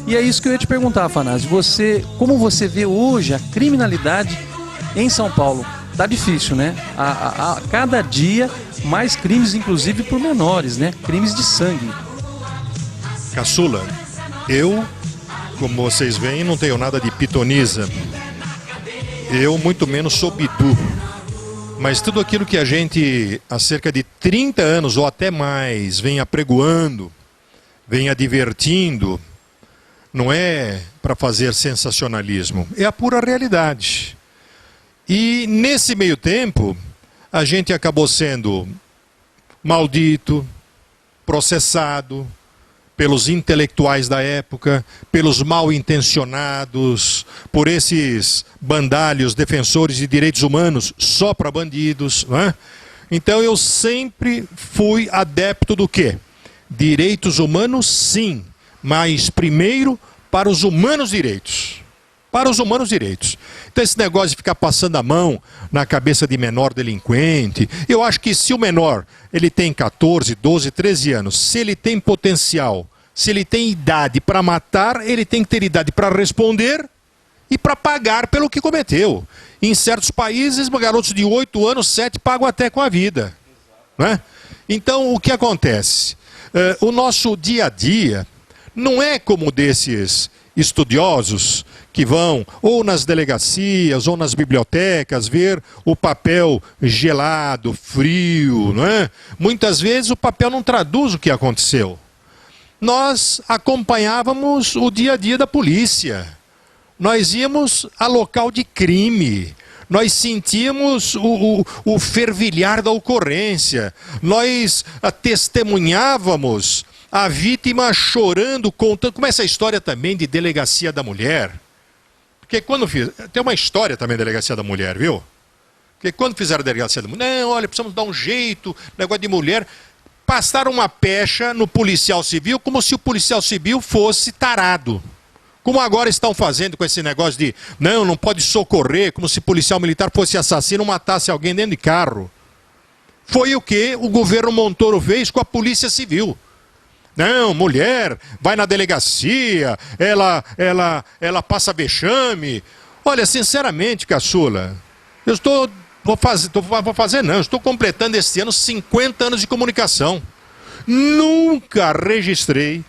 E é isso que eu ia te perguntar, Afanásio. Como você vê hoje a criminalidade em São Paulo? Tá difícil, né? A cada dia mais crimes, inclusive por menores, né? Crimes de sangue. Caçula, eu, como vocês veem, não tenho nada de pitonisa. Eu muito menos sou bidu. Mas tudo aquilo que a gente, há cerca de 30 anos ou até mais, vem apregoando, vem advertindo, não é para fazer sensacionalismo, é a pura realidade. E nesse meio tempo, a gente acabou sendo maldito, processado pelos intelectuais da época, pelos mal intencionados, por esses bandalhos defensores de direitos humanos só para bandidos, não é? Então eu sempre fui adepto do quê? Direitos humanos, sim, mas primeiro para os humanos direitos. Para os humanos direitos. Então esse negócio de ficar passando a mão na cabeça de menor delinquente, eu acho que se o menor, ele tem 14, 12, 13 anos, se ele tem potencial, se ele tem idade para matar, ele tem que ter idade para responder e para pagar pelo que cometeu. Em certos países, garotos de 8 anos, 7 pagam até com a vida. Né? Então o que acontece? O nosso dia a dia não é como desses estudiosos que vão ou nas delegacias ou nas bibliotecas ver o papel gelado, frio, não é? Muitas vezes o papel não traduz o que aconteceu. Nós acompanhávamos o dia a dia da polícia. Nós íamos a local de crime. Nós sentíamos o fervilhar da ocorrência. Nós testemunhávamos a vítima chorando, contando. Como essa história também de delegacia da mulher. Porque quando tem uma história também da delegacia da mulher, viu? Porque quando fizeram a delegacia da mulher, não, olha, precisamos dar um jeito, negócio de mulher. Passaram uma pecha no policial civil como se o policial civil fosse tarado. Como agora estão fazendo com esse negócio de não pode socorrer, como se policial militar fosse assassino, matasse alguém dentro de carro. Foi o que o governo Montoro fez com a polícia civil. Não, mulher, vai na delegacia, ela passa vexame. Olha, sinceramente, caçula, eu estou completando este ano 50 anos de comunicação. Nunca registrei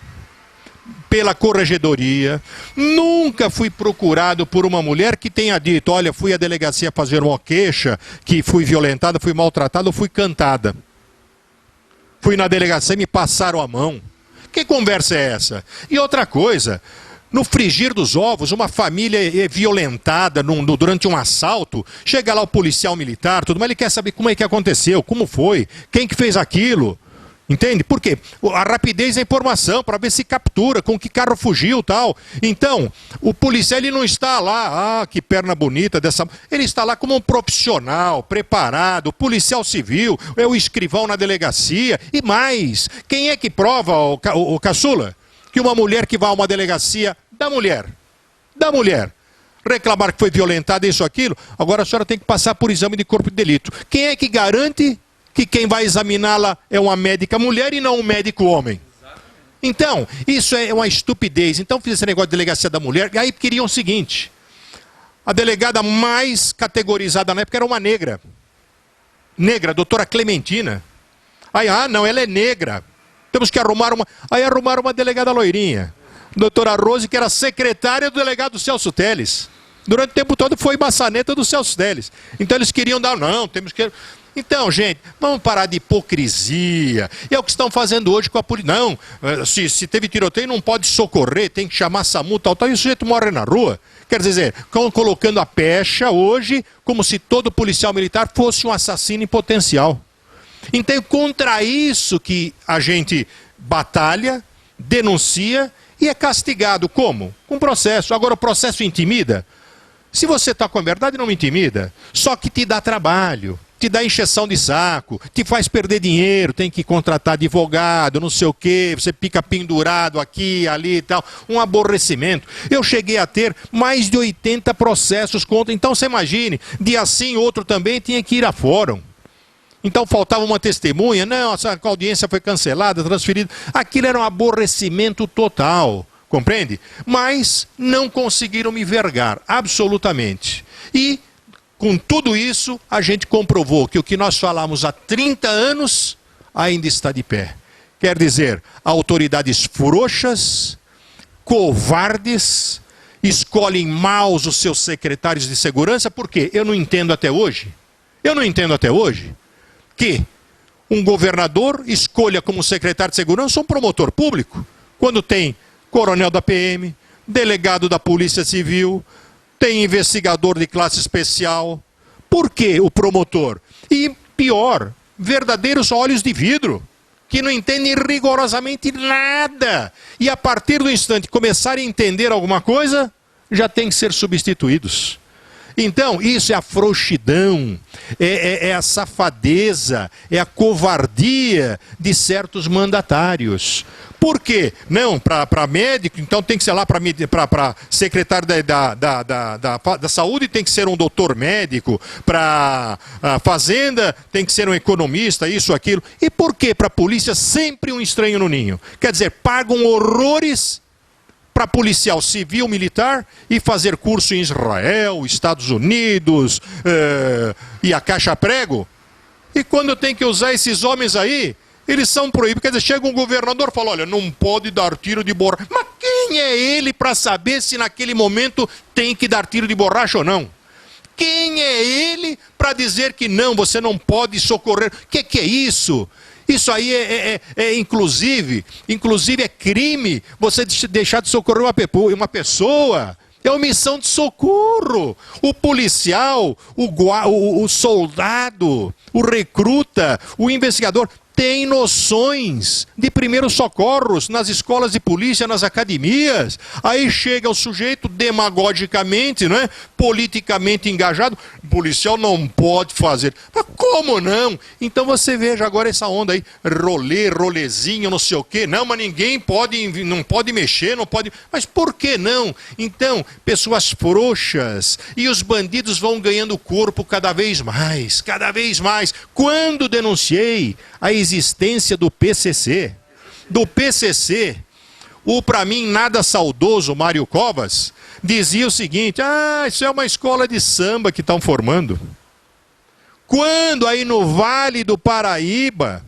pela corregedoria, nunca fui procurado por uma mulher que tenha dito, olha, fui à delegacia fazer uma queixa, que fui violentada, fui maltratada ou fui cantada. fui na delegacia e me passaram a mão. Que conversa é essa? E outra coisa, no frigir dos ovos, uma família é violentada durante um assalto, chega lá o policial militar, tudo, mas ele quer saber como é que aconteceu, como foi, quem que fez aquilo. Entende? Por quê? A rapidez da informação, para ver se captura, com que carro fugiu e tal. Então, o policial ele não está lá, que perna bonita dessa... Ele está lá como um profissional, preparado, policial civil, é o escrivão na delegacia. E mais, quem é que prova, o caçula, que uma mulher que vai a uma delegacia da mulher, reclamar que foi violentada, isso, aquilo, agora a senhora tem que passar por exame de corpo de delito. Quem é que garante que quem vai examiná-la é uma médica mulher e não um médico homem? Então, isso é uma estupidez. Então fiz esse negócio de delegacia da mulher, e aí queriam o seguinte, a delegada mais categorizada na época era uma negra, a doutora Clementina. Aí, não, ela é negra, temos que arrumar uma... Aí arrumaram uma delegada loirinha, doutora Rose, que era secretária do delegado Celso Teles. Durante o tempo todo foi maçaneta do Celso Teles. Então eles queriam dar, não, temos que... Então, gente, vamos parar de hipocrisia. E é o que estão fazendo hoje com a polícia. Não, se teve tiroteio não pode socorrer, tem que chamar SAMU, tal, e o sujeito morre na rua. Quer dizer, estão colocando a pecha hoje como se todo policial militar fosse um assassino em potencial. Então, contra isso que a gente batalha, denuncia e é castigado. Como? Com processo. Agora, o processo intimida. Se você está com a verdade, não me intimida. Só que te dá trabalho, te dá encheção de saco, te faz perder dinheiro, tem que contratar advogado, não sei o quê, você fica pendurado aqui, ali e tal. Um aborrecimento. Eu cheguei a ter mais de 80 processos contra. Então, você imagine, dia sim, outro também tinha que ir a fórum. Então faltava uma testemunha, não, a audiência foi cancelada, transferida. Aquilo era um aborrecimento total, compreende? Mas não conseguiram me vergar, absolutamente. E, com tudo isso, a gente comprovou que o que nós falamos há 30 anos ainda está de pé. Quer dizer, autoridades frouxas, covardes, escolhem mal os seus secretários de segurança, por quê? Eu não entendo até hoje que um governador escolha como secretário de segurança um promotor público, quando tem coronel da PM, delegado da Polícia Civil, tem investigador de classe especial. Por que o promotor? E pior, verdadeiros olhos de vidro, que não entendem rigorosamente nada. E a partir do instante que começarem a entender alguma coisa, já tem que ser substituídos. Então, isso é a frouxidão, é a safadeza, é a covardia de certos mandatários. Por quê? Não, para médico, então tem que ser lá para secretário da saúde, tem que ser um doutor médico, para a fazenda tem que ser um economista, isso, aquilo. E por quê? Para a polícia sempre um estranho no ninho. Quer dizer, pagam horrores para policial civil, militar, e fazer curso em Israel, Estados Unidos, e a caixa prego. E quando tem que usar esses homens aí, eles são proibidos. Quer dizer, chega um governador e fala, olha, não pode dar tiro de borracha. Mas quem é ele para saber se naquele momento tem que dar tiro de borracha ou não? Quem é ele para dizer que não, você não pode socorrer? O que é isso? Isso aí inclusive é crime você deixar de socorrer uma pessoa. É omissão de socorro. O policial, o soldado, o recruta, o investigador tem noções de primeiros socorros nas escolas de polícia, nas academias. Aí chega o sujeito demagogicamente, não é? Politicamente engajado, o policial não pode fazer. Mas como não? Então você veja agora essa onda aí, rolezinho, não sei o quê. Não, mas ninguém não pode mexer, não pode... Mas por que não? Então, pessoas frouxas, e os bandidos vão ganhando corpo cada vez mais, cada vez mais. Quando denunciei a existência do PCC, o para mim nada saudoso Mário Covas dizia o seguinte, isso é uma escola de samba que estão formando. Quando aí no Vale do Paraíba,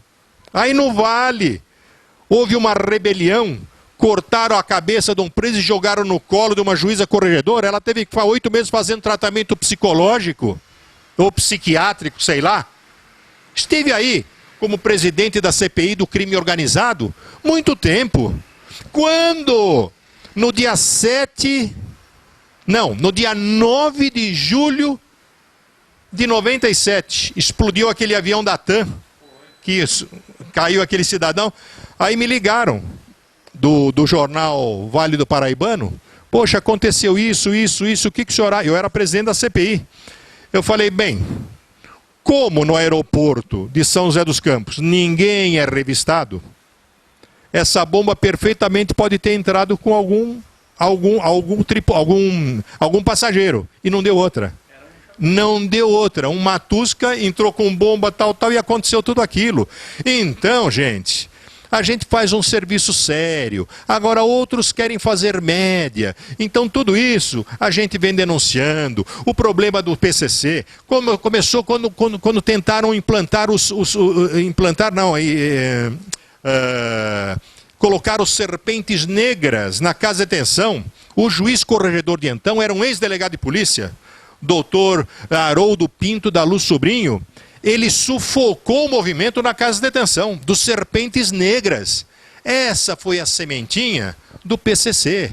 houve uma rebelião, cortaram a cabeça de um preso e jogaram no colo de uma juíza corregedora, ela teve que ficar 8 meses fazendo tratamento psicológico, ou psiquiátrico, sei lá. Esteve aí como presidente da CPI do crime organizado? Muito tempo. Quando, no dia 9 de julho de 97, explodiu aquele avião da TAM, que caiu aquele cidadão, aí me ligaram do jornal Vale do Paraibano, poxa, aconteceu isso, o que o senhor... Eu era presidente da CPI. Eu falei, bem, como no aeroporto de São José dos Campos ninguém é revistado, essa bomba perfeitamente pode ter entrado com algum passageiro, e não deu outra. Não deu outra. Um Matusca entrou com bomba, tal, e aconteceu tudo aquilo. Então, gente, a gente faz um serviço sério. Agora outros querem fazer média. Então tudo isso a gente vem denunciando. O problema do PCC começou quando tentaram colocar os serpentes negras na casa de detenção. O juiz corregedor de então era um ex-delegado de polícia, doutor Haroldo Pinto da Luz Sobrinho. Ele sufocou o movimento na casa de detenção, dos serpentes negras. Essa foi a sementinha do PCC.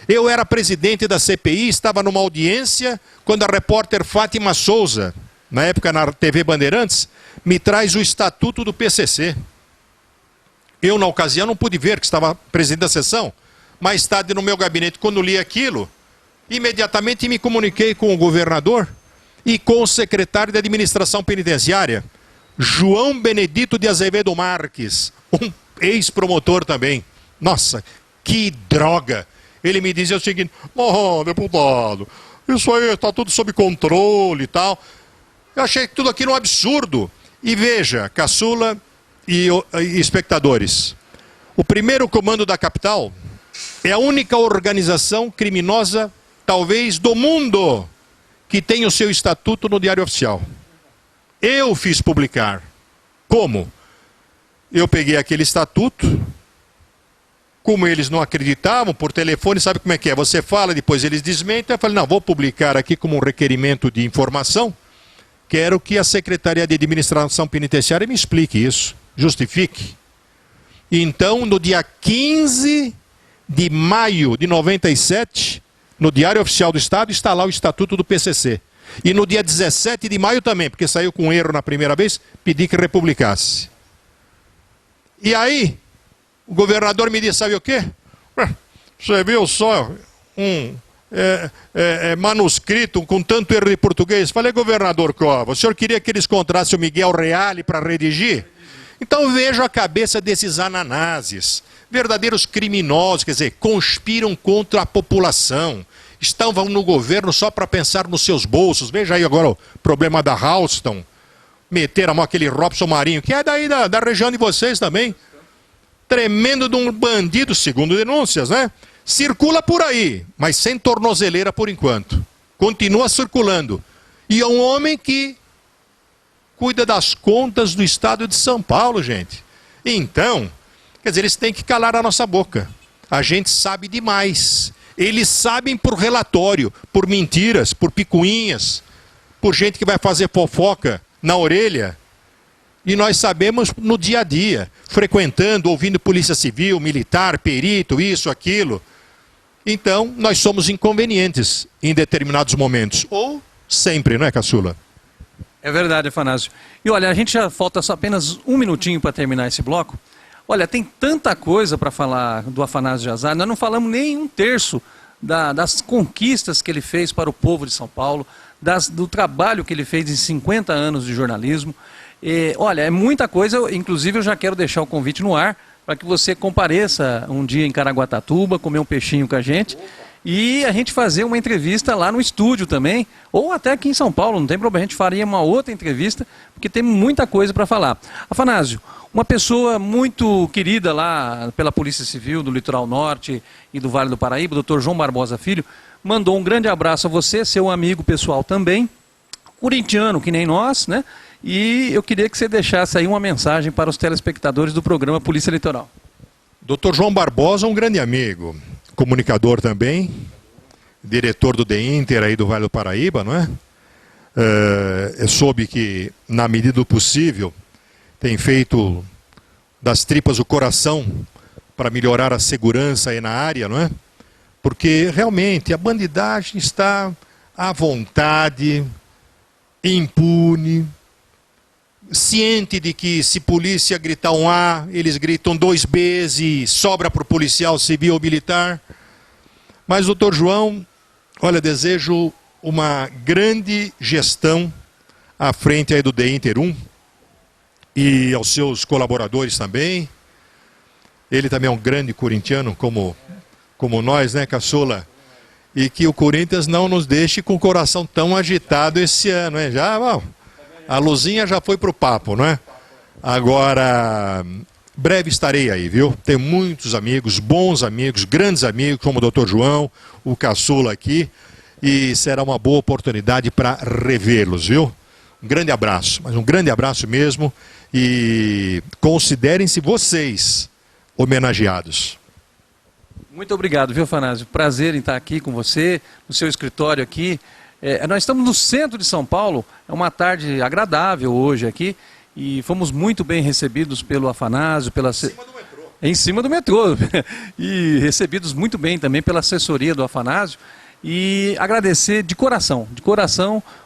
Eu era presidente da CPI, estava numa audiência, quando a repórter Fátima Souza, na época na TV Bandeirantes, me traz o estatuto do PCC. Eu, na ocasião, não pude ver, que estava presidente da sessão. Mais tarde, no meu gabinete, quando li aquilo, imediatamente me comuniquei com o governador e com o secretário de administração penitenciária, João Benedito de Azevedo Marques, um ex-promotor também. Nossa, que droga! Ele me dizia o seguinte, deputado, isso aí está tudo sob controle e tal. Eu achei tudo aquilo um absurdo. E veja, caçula e espectadores, o primeiro comando da capital é a única organização criminosa, talvez, do mundo, que tem o seu estatuto no Diário Oficial. Eu fiz publicar. Como? Eu peguei aquele estatuto, como eles não acreditavam, por telefone, sabe como é que é? Você fala, depois eles desmentem, eu falei, não, vou publicar aqui como um requerimento de informação, quero que a Secretaria de Administração Penitenciária me explique isso, justifique. Então, no dia 15 de maio de 97, no Diário Oficial do Estado, está lá o Estatuto do PCC. E no dia 17 de maio também, porque saiu com erro na primeira vez, pedi que republicasse. E aí, o governador me disse, sabe o quê? Você viu só um manuscrito com tanto erro de português? Falei, governador Cova, o senhor queria que eles contrassem o Miguel Reale para redigir? Então vejo a cabeça desses ananases, verdadeiros criminosos, quer dizer, conspiram contra a população, estavam no governo só para pensar nos seus bolsos. Veja aí agora o problema da Halston, meteram a mão aquele Robson Marinho, que é daí da região de vocês também, tremendo de um bandido, segundo denúncias, né? Circula por aí, mas sem tornozeleira por enquanto, continua circulando, e é um homem que cuida das contas do estado de São Paulo, gente. Então, quer dizer, eles têm que calar a nossa boca. A gente sabe demais. Eles sabem por relatório, por mentiras, por picuinhas, por gente que vai fazer fofoca na orelha. E nós sabemos no dia a dia, frequentando, ouvindo polícia civil, militar, perito, isso, aquilo. Então, nós somos inconvenientes em determinados momentos. Ou sempre, não é, Caçula? É verdade, Afanásio. E olha, a gente já falta só apenas um minutinho para terminar esse bloco. Olha, tem tanta coisa para falar do Afanásio de Azar, nós não falamos nem um terço das conquistas que ele fez para o povo de São Paulo, do trabalho que ele fez em 50 anos de jornalismo. Olha, é muita coisa, inclusive eu já quero deixar o convite no ar para que você compareça um dia em Caraguatatuba, comer um peixinho com a gente. E a gente fazer uma entrevista lá no estúdio também, ou até aqui em São Paulo, não tem problema, a gente faria uma outra entrevista, porque tem muita coisa para falar. Afanásio, uma pessoa muito querida lá pela Polícia Civil do Litoral Norte e do Vale do Paraíba, o Dr. João Barbosa Filho, mandou um grande abraço a você, seu amigo pessoal também, corintiano que nem nós, né? E eu queria que você deixasse aí uma mensagem para os telespectadores do programa Polícia Litoral. Dr. João Barbosa, um grande amigo, comunicador também, diretor do DEINTER aí do Vale do Paraíba, não é? Eu soube que, na medida do possível, tem feito das tripas o coração para melhorar a segurança aí na área, não é? Porque realmente a bandidagem está à vontade, impune, ciente de que se polícia gritar um A, eles gritam 2 Bs e sobra para o policial civil ou militar. Mas, doutor João, olha, desejo uma grande gestão à frente aí do DI Inter 1 e aos seus colaboradores também. Ele também é um grande corintiano, como nós, né, Caçula? E que o Corinthians não nos deixe com o coração tão agitado esse ano, né? Já, bom, a luzinha já foi pro papo, não é? Agora, breve estarei aí, viu? Tenho muitos amigos, bons amigos, grandes amigos, como o Dr. João, o Caçula aqui, e será uma boa oportunidade para revê-los, viu? Um grande abraço, mas um grande abraço mesmo, e considerem-se vocês homenageados. Muito obrigado, viu, Afanásio? Prazer em estar aqui com você, no seu escritório aqui. Nós estamos no centro de São Paulo, é uma tarde agradável hoje aqui, e fomos muito bem recebidos pelo Afanásio, em cima do metrô, e recebidos muito bem também pela assessoria do Afanásio, e agradecer de coração,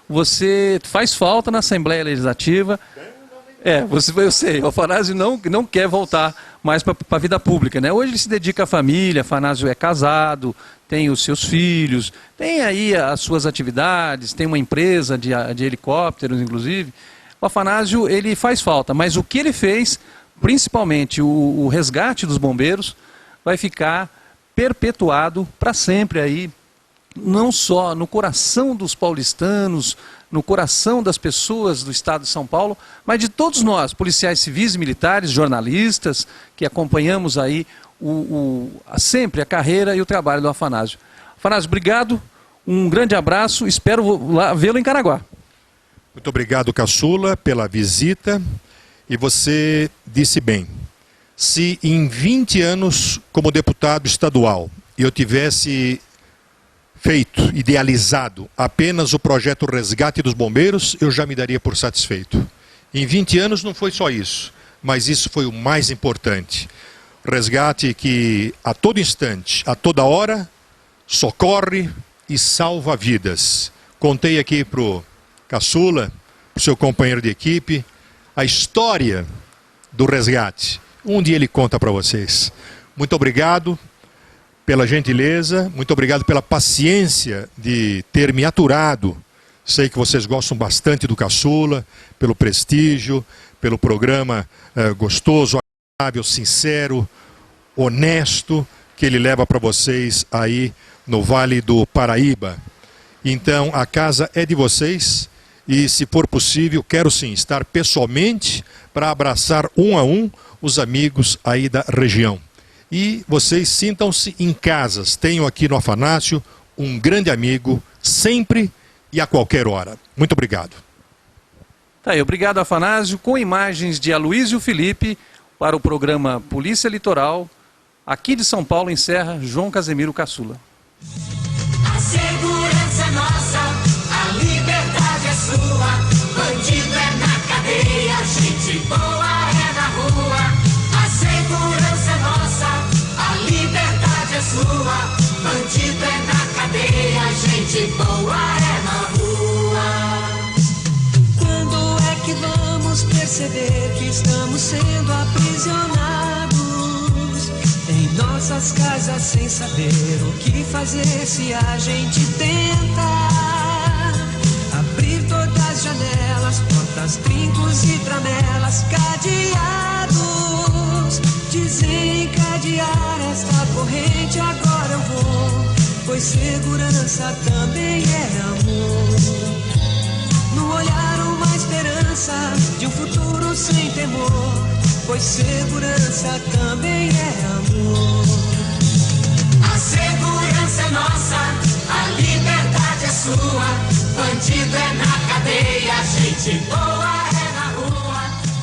você faz falta na Assembleia Legislativa. Eu sei, o Afanásio não quer voltar mais para a vida pública, né? Hoje ele se dedica à família, Afanásio é casado, tem os seus filhos, tem aí as suas atividades, tem uma empresa de helicópteros, inclusive. O Afanásio, ele faz falta, mas o que ele fez, principalmente o resgate dos bombeiros, vai ficar perpetuado para sempre aí, não só no coração dos paulistanos, no coração das pessoas do estado de São Paulo, mas de todos nós, policiais civis e militares, jornalistas, que acompanhamos aí sempre a carreira e o trabalho do Afanásio. Afanásio, obrigado, um grande abraço, espero vê-lo em Caraguá. Muito obrigado, Caçula, pela visita, e você disse bem, se em 20 anos como deputado estadual eu tivesse idealizado apenas o projeto Resgate dos Bombeiros, eu já me daria por satisfeito. Em 20 anos não foi só isso, mas isso foi o mais importante. Resgate que a todo instante, a toda hora, socorre e salva vidas. Contei aqui para o Caçula, para o seu companheiro de equipe, a história do resgate. Um dia ele conta para vocês. Muito obrigado pela gentileza, muito obrigado pela paciência de ter me aturado. Sei que vocês gostam bastante do Caçula, pelo prestígio, pelo programa gostoso, agradável, sincero, honesto, que ele leva para vocês aí no Vale do Paraíba. Então, a casa é de vocês e, se for possível, quero sim estar pessoalmente para abraçar um a um os amigos aí da região. E vocês sintam-se em casas. Tenho aqui no Afanásio um grande amigo, sempre e a qualquer hora. Muito obrigado. Tá aí, obrigado, Afanásio. Com imagens de Aloysio Felipe para o programa Polícia Litoral, aqui de São Paulo, em Serra, João Casemiro Caçula. A segurança é nossa, a liberdade é sua. Bandido é na cadeia, gente boa é na rua. A segurança é nossa, a liberdade é sua. Bandido é na cadeia, gente boa é na rua. Quando é que vamos perceber que estamos sendo aprisionados em nossas casas sem saber o que fazer se a gente tenta abrir todas as janelas, portas, trincos e tramelas, cadeados, desencadear esta corrente agora eu vou, pois segurança também é amor. No olhar uma esperança de um futuro sem temor, pois segurança também é amor. A segurança é nossa, a liberdade é sua. Bandido é na cadeia, gente boa é na rua.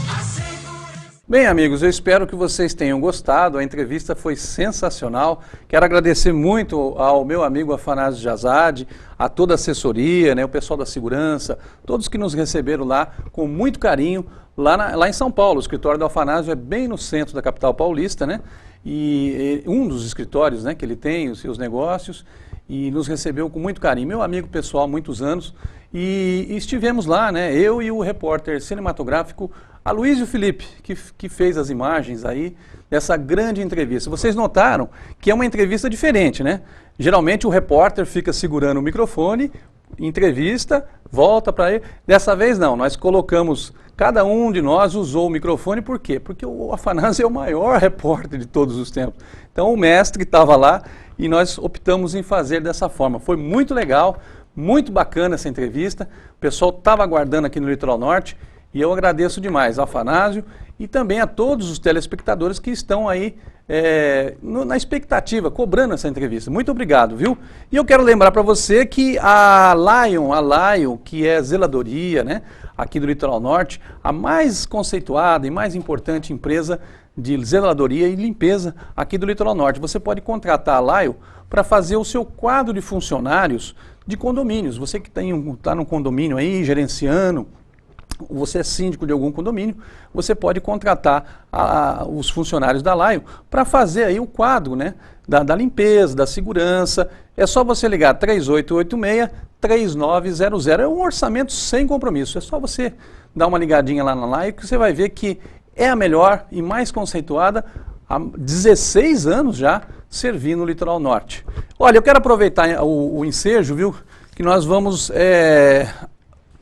A segurança... Bem, amigos, eu espero que vocês tenham gostado. A entrevista foi sensacional. Quero agradecer muito ao meu amigo Afanásio Jazade, a toda a assessoria, né, o pessoal da segurança, todos que nos receberam lá com muito carinho, lá em São Paulo. O escritório do Afanásio é bem no centro da capital paulista, né? E um dos escritórios, né, que ele tem, os seus negócios, e nos recebeu com muito carinho. Meu amigo pessoal há muitos anos. E estivemos lá, né, eu e o repórter cinematográfico Aloysio Felipe, que fez as imagens aí dessa grande entrevista. Vocês notaram que é uma entrevista diferente, né? Geralmente o repórter fica segurando o microfone, entrevista, volta para ele. Dessa vez não, nós colocamos, cada um de nós usou o microfone, por quê? Porque o Afanásio é o maior repórter de todos os tempos. Então o mestre estava lá e nós optamos em fazer dessa forma. Foi muito legal, muito bacana essa entrevista. O pessoal estava aguardando aqui no Litoral Norte. E eu agradeço demais ao Afanásio e também a todos os telespectadores que estão aí na expectativa, cobrando essa entrevista. Muito obrigado, viu? E eu quero lembrar para você que a Lion, que é zeladoria, né, aqui do Litoral Norte, a mais conceituada e mais importante empresa de zeladoria e limpeza aqui do Litoral Norte. Você pode contratar a Lion para fazer o seu quadro de funcionários de condomínios. Você que está num condomínio aí, gerenciando, você é síndico de algum condomínio, você pode contratar os funcionários da Lion para fazer aí o quadro, né, da limpeza, da segurança. É só você ligar 3886-3900. É um orçamento sem compromisso. É só você dar uma ligadinha lá na Lion que você vai ver que é a melhor e mais conceituada há 16 anos já servindo no Litoral Norte. Olha, eu quero aproveitar o ensejo, viu, que nós vamos...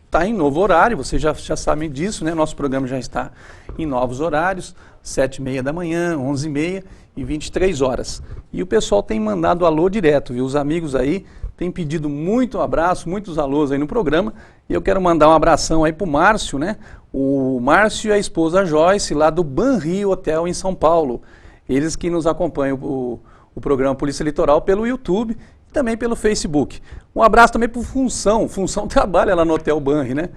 Está em novo horário, vocês já sabem disso, né? Nosso programa já está em novos horários, 7h30 da manhã, 11h30 e 23 horas. E o pessoal tem mandado alô direto, viu? Os amigos aí têm pedido muito abraço, muitos alôs aí no programa. E eu quero mandar um abração aí para o Márcio, né? O Márcio e a esposa Joyce, lá do Banri Hotel em São Paulo. Eles que nos acompanham o programa Polícia Litoral pelo YouTube, também pelo Facebook. Um abraço também para o Função. Função trabalha lá no Hotel Banri, né?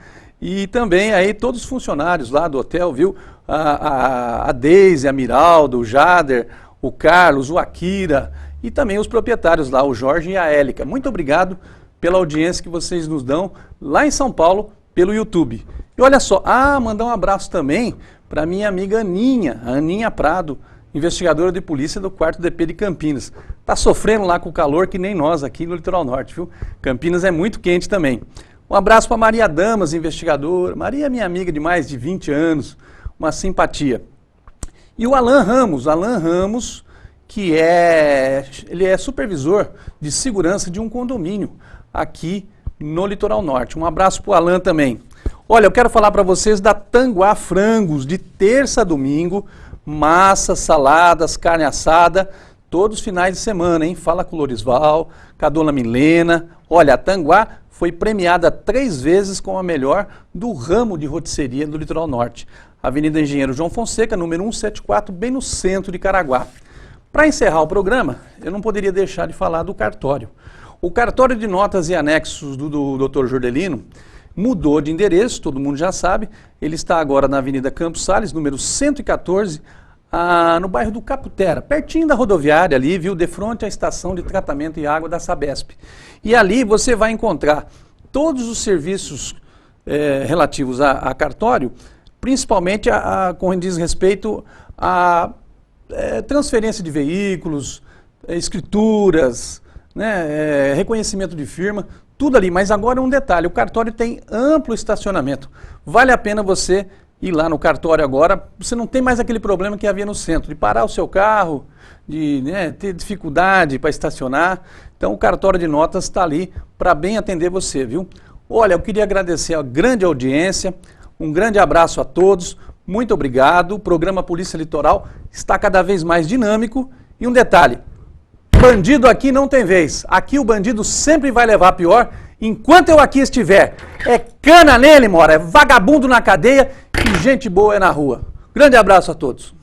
E também aí todos os funcionários lá do hotel, viu? A Deise, a Miraldo, o Jader, o Carlos, o Akira e também os proprietários lá, o Jorge e a Élica. Muito obrigado pela audiência que vocês nos dão lá em São Paulo pelo YouTube. E olha só, mandar um abraço também para minha amiga Aninha, a Aninha Prado, investigadora de polícia do 4º DP de Campinas. Está sofrendo lá com o calor que nem nós aqui no Litoral Norte, viu? Campinas é muito quente também. Um abraço para Maria Damas, investigadora. Maria é minha amiga de mais de 20 anos, uma simpatia. E o Alan Ramos, que ele é supervisor de segurança de um condomínio aqui no Litoral Norte. Um abraço para o Alan também. Olha, eu quero falar para vocês da Tanguá Frangos, de terça a domingo, massas, saladas, carne assada, todos os finais de semana, hein? Fala com o Lorisval, com a dona Milena. Olha, a Tanguá foi premiada 3 vezes como a melhor do ramo de rotisseria do Litoral Norte. Avenida Engenheiro João Fonseca, número 174, bem no centro de Caraguá. Para encerrar o programa, eu não poderia deixar de falar do cartório. O cartório de notas e anexos do Dr. Jordelino mudou de endereço, todo mundo já sabe. Ele está agora na Avenida Campos Sales, número 114, no bairro do Caputera, pertinho da rodoviária ali, viu, de frente à estação de tratamento e água da Sabesp. E ali você vai encontrar todos os serviços relativos a cartório, principalmente com diz respeito a transferência de veículos, escrituras, né, reconhecimento de firma, tudo ali. Mas agora um detalhe, o cartório tem amplo estacionamento. Vale a pena você ir lá no cartório agora, você não tem mais aquele problema que havia no centro, de parar o seu carro, de ter dificuldade para estacionar. Então o cartório de notas está ali para bem atender você, viu? Olha, eu queria agradecer a grande audiência, um grande abraço a todos, muito obrigado. O programa Polícia Litoral está cada vez mais dinâmico. E um detalhe, bandido aqui não tem vez. Aqui o bandido sempre vai levar pior enquanto eu aqui estiver. É cana nele, mora, é vagabundo na cadeia e gente boa é na rua. Grande abraço a todos.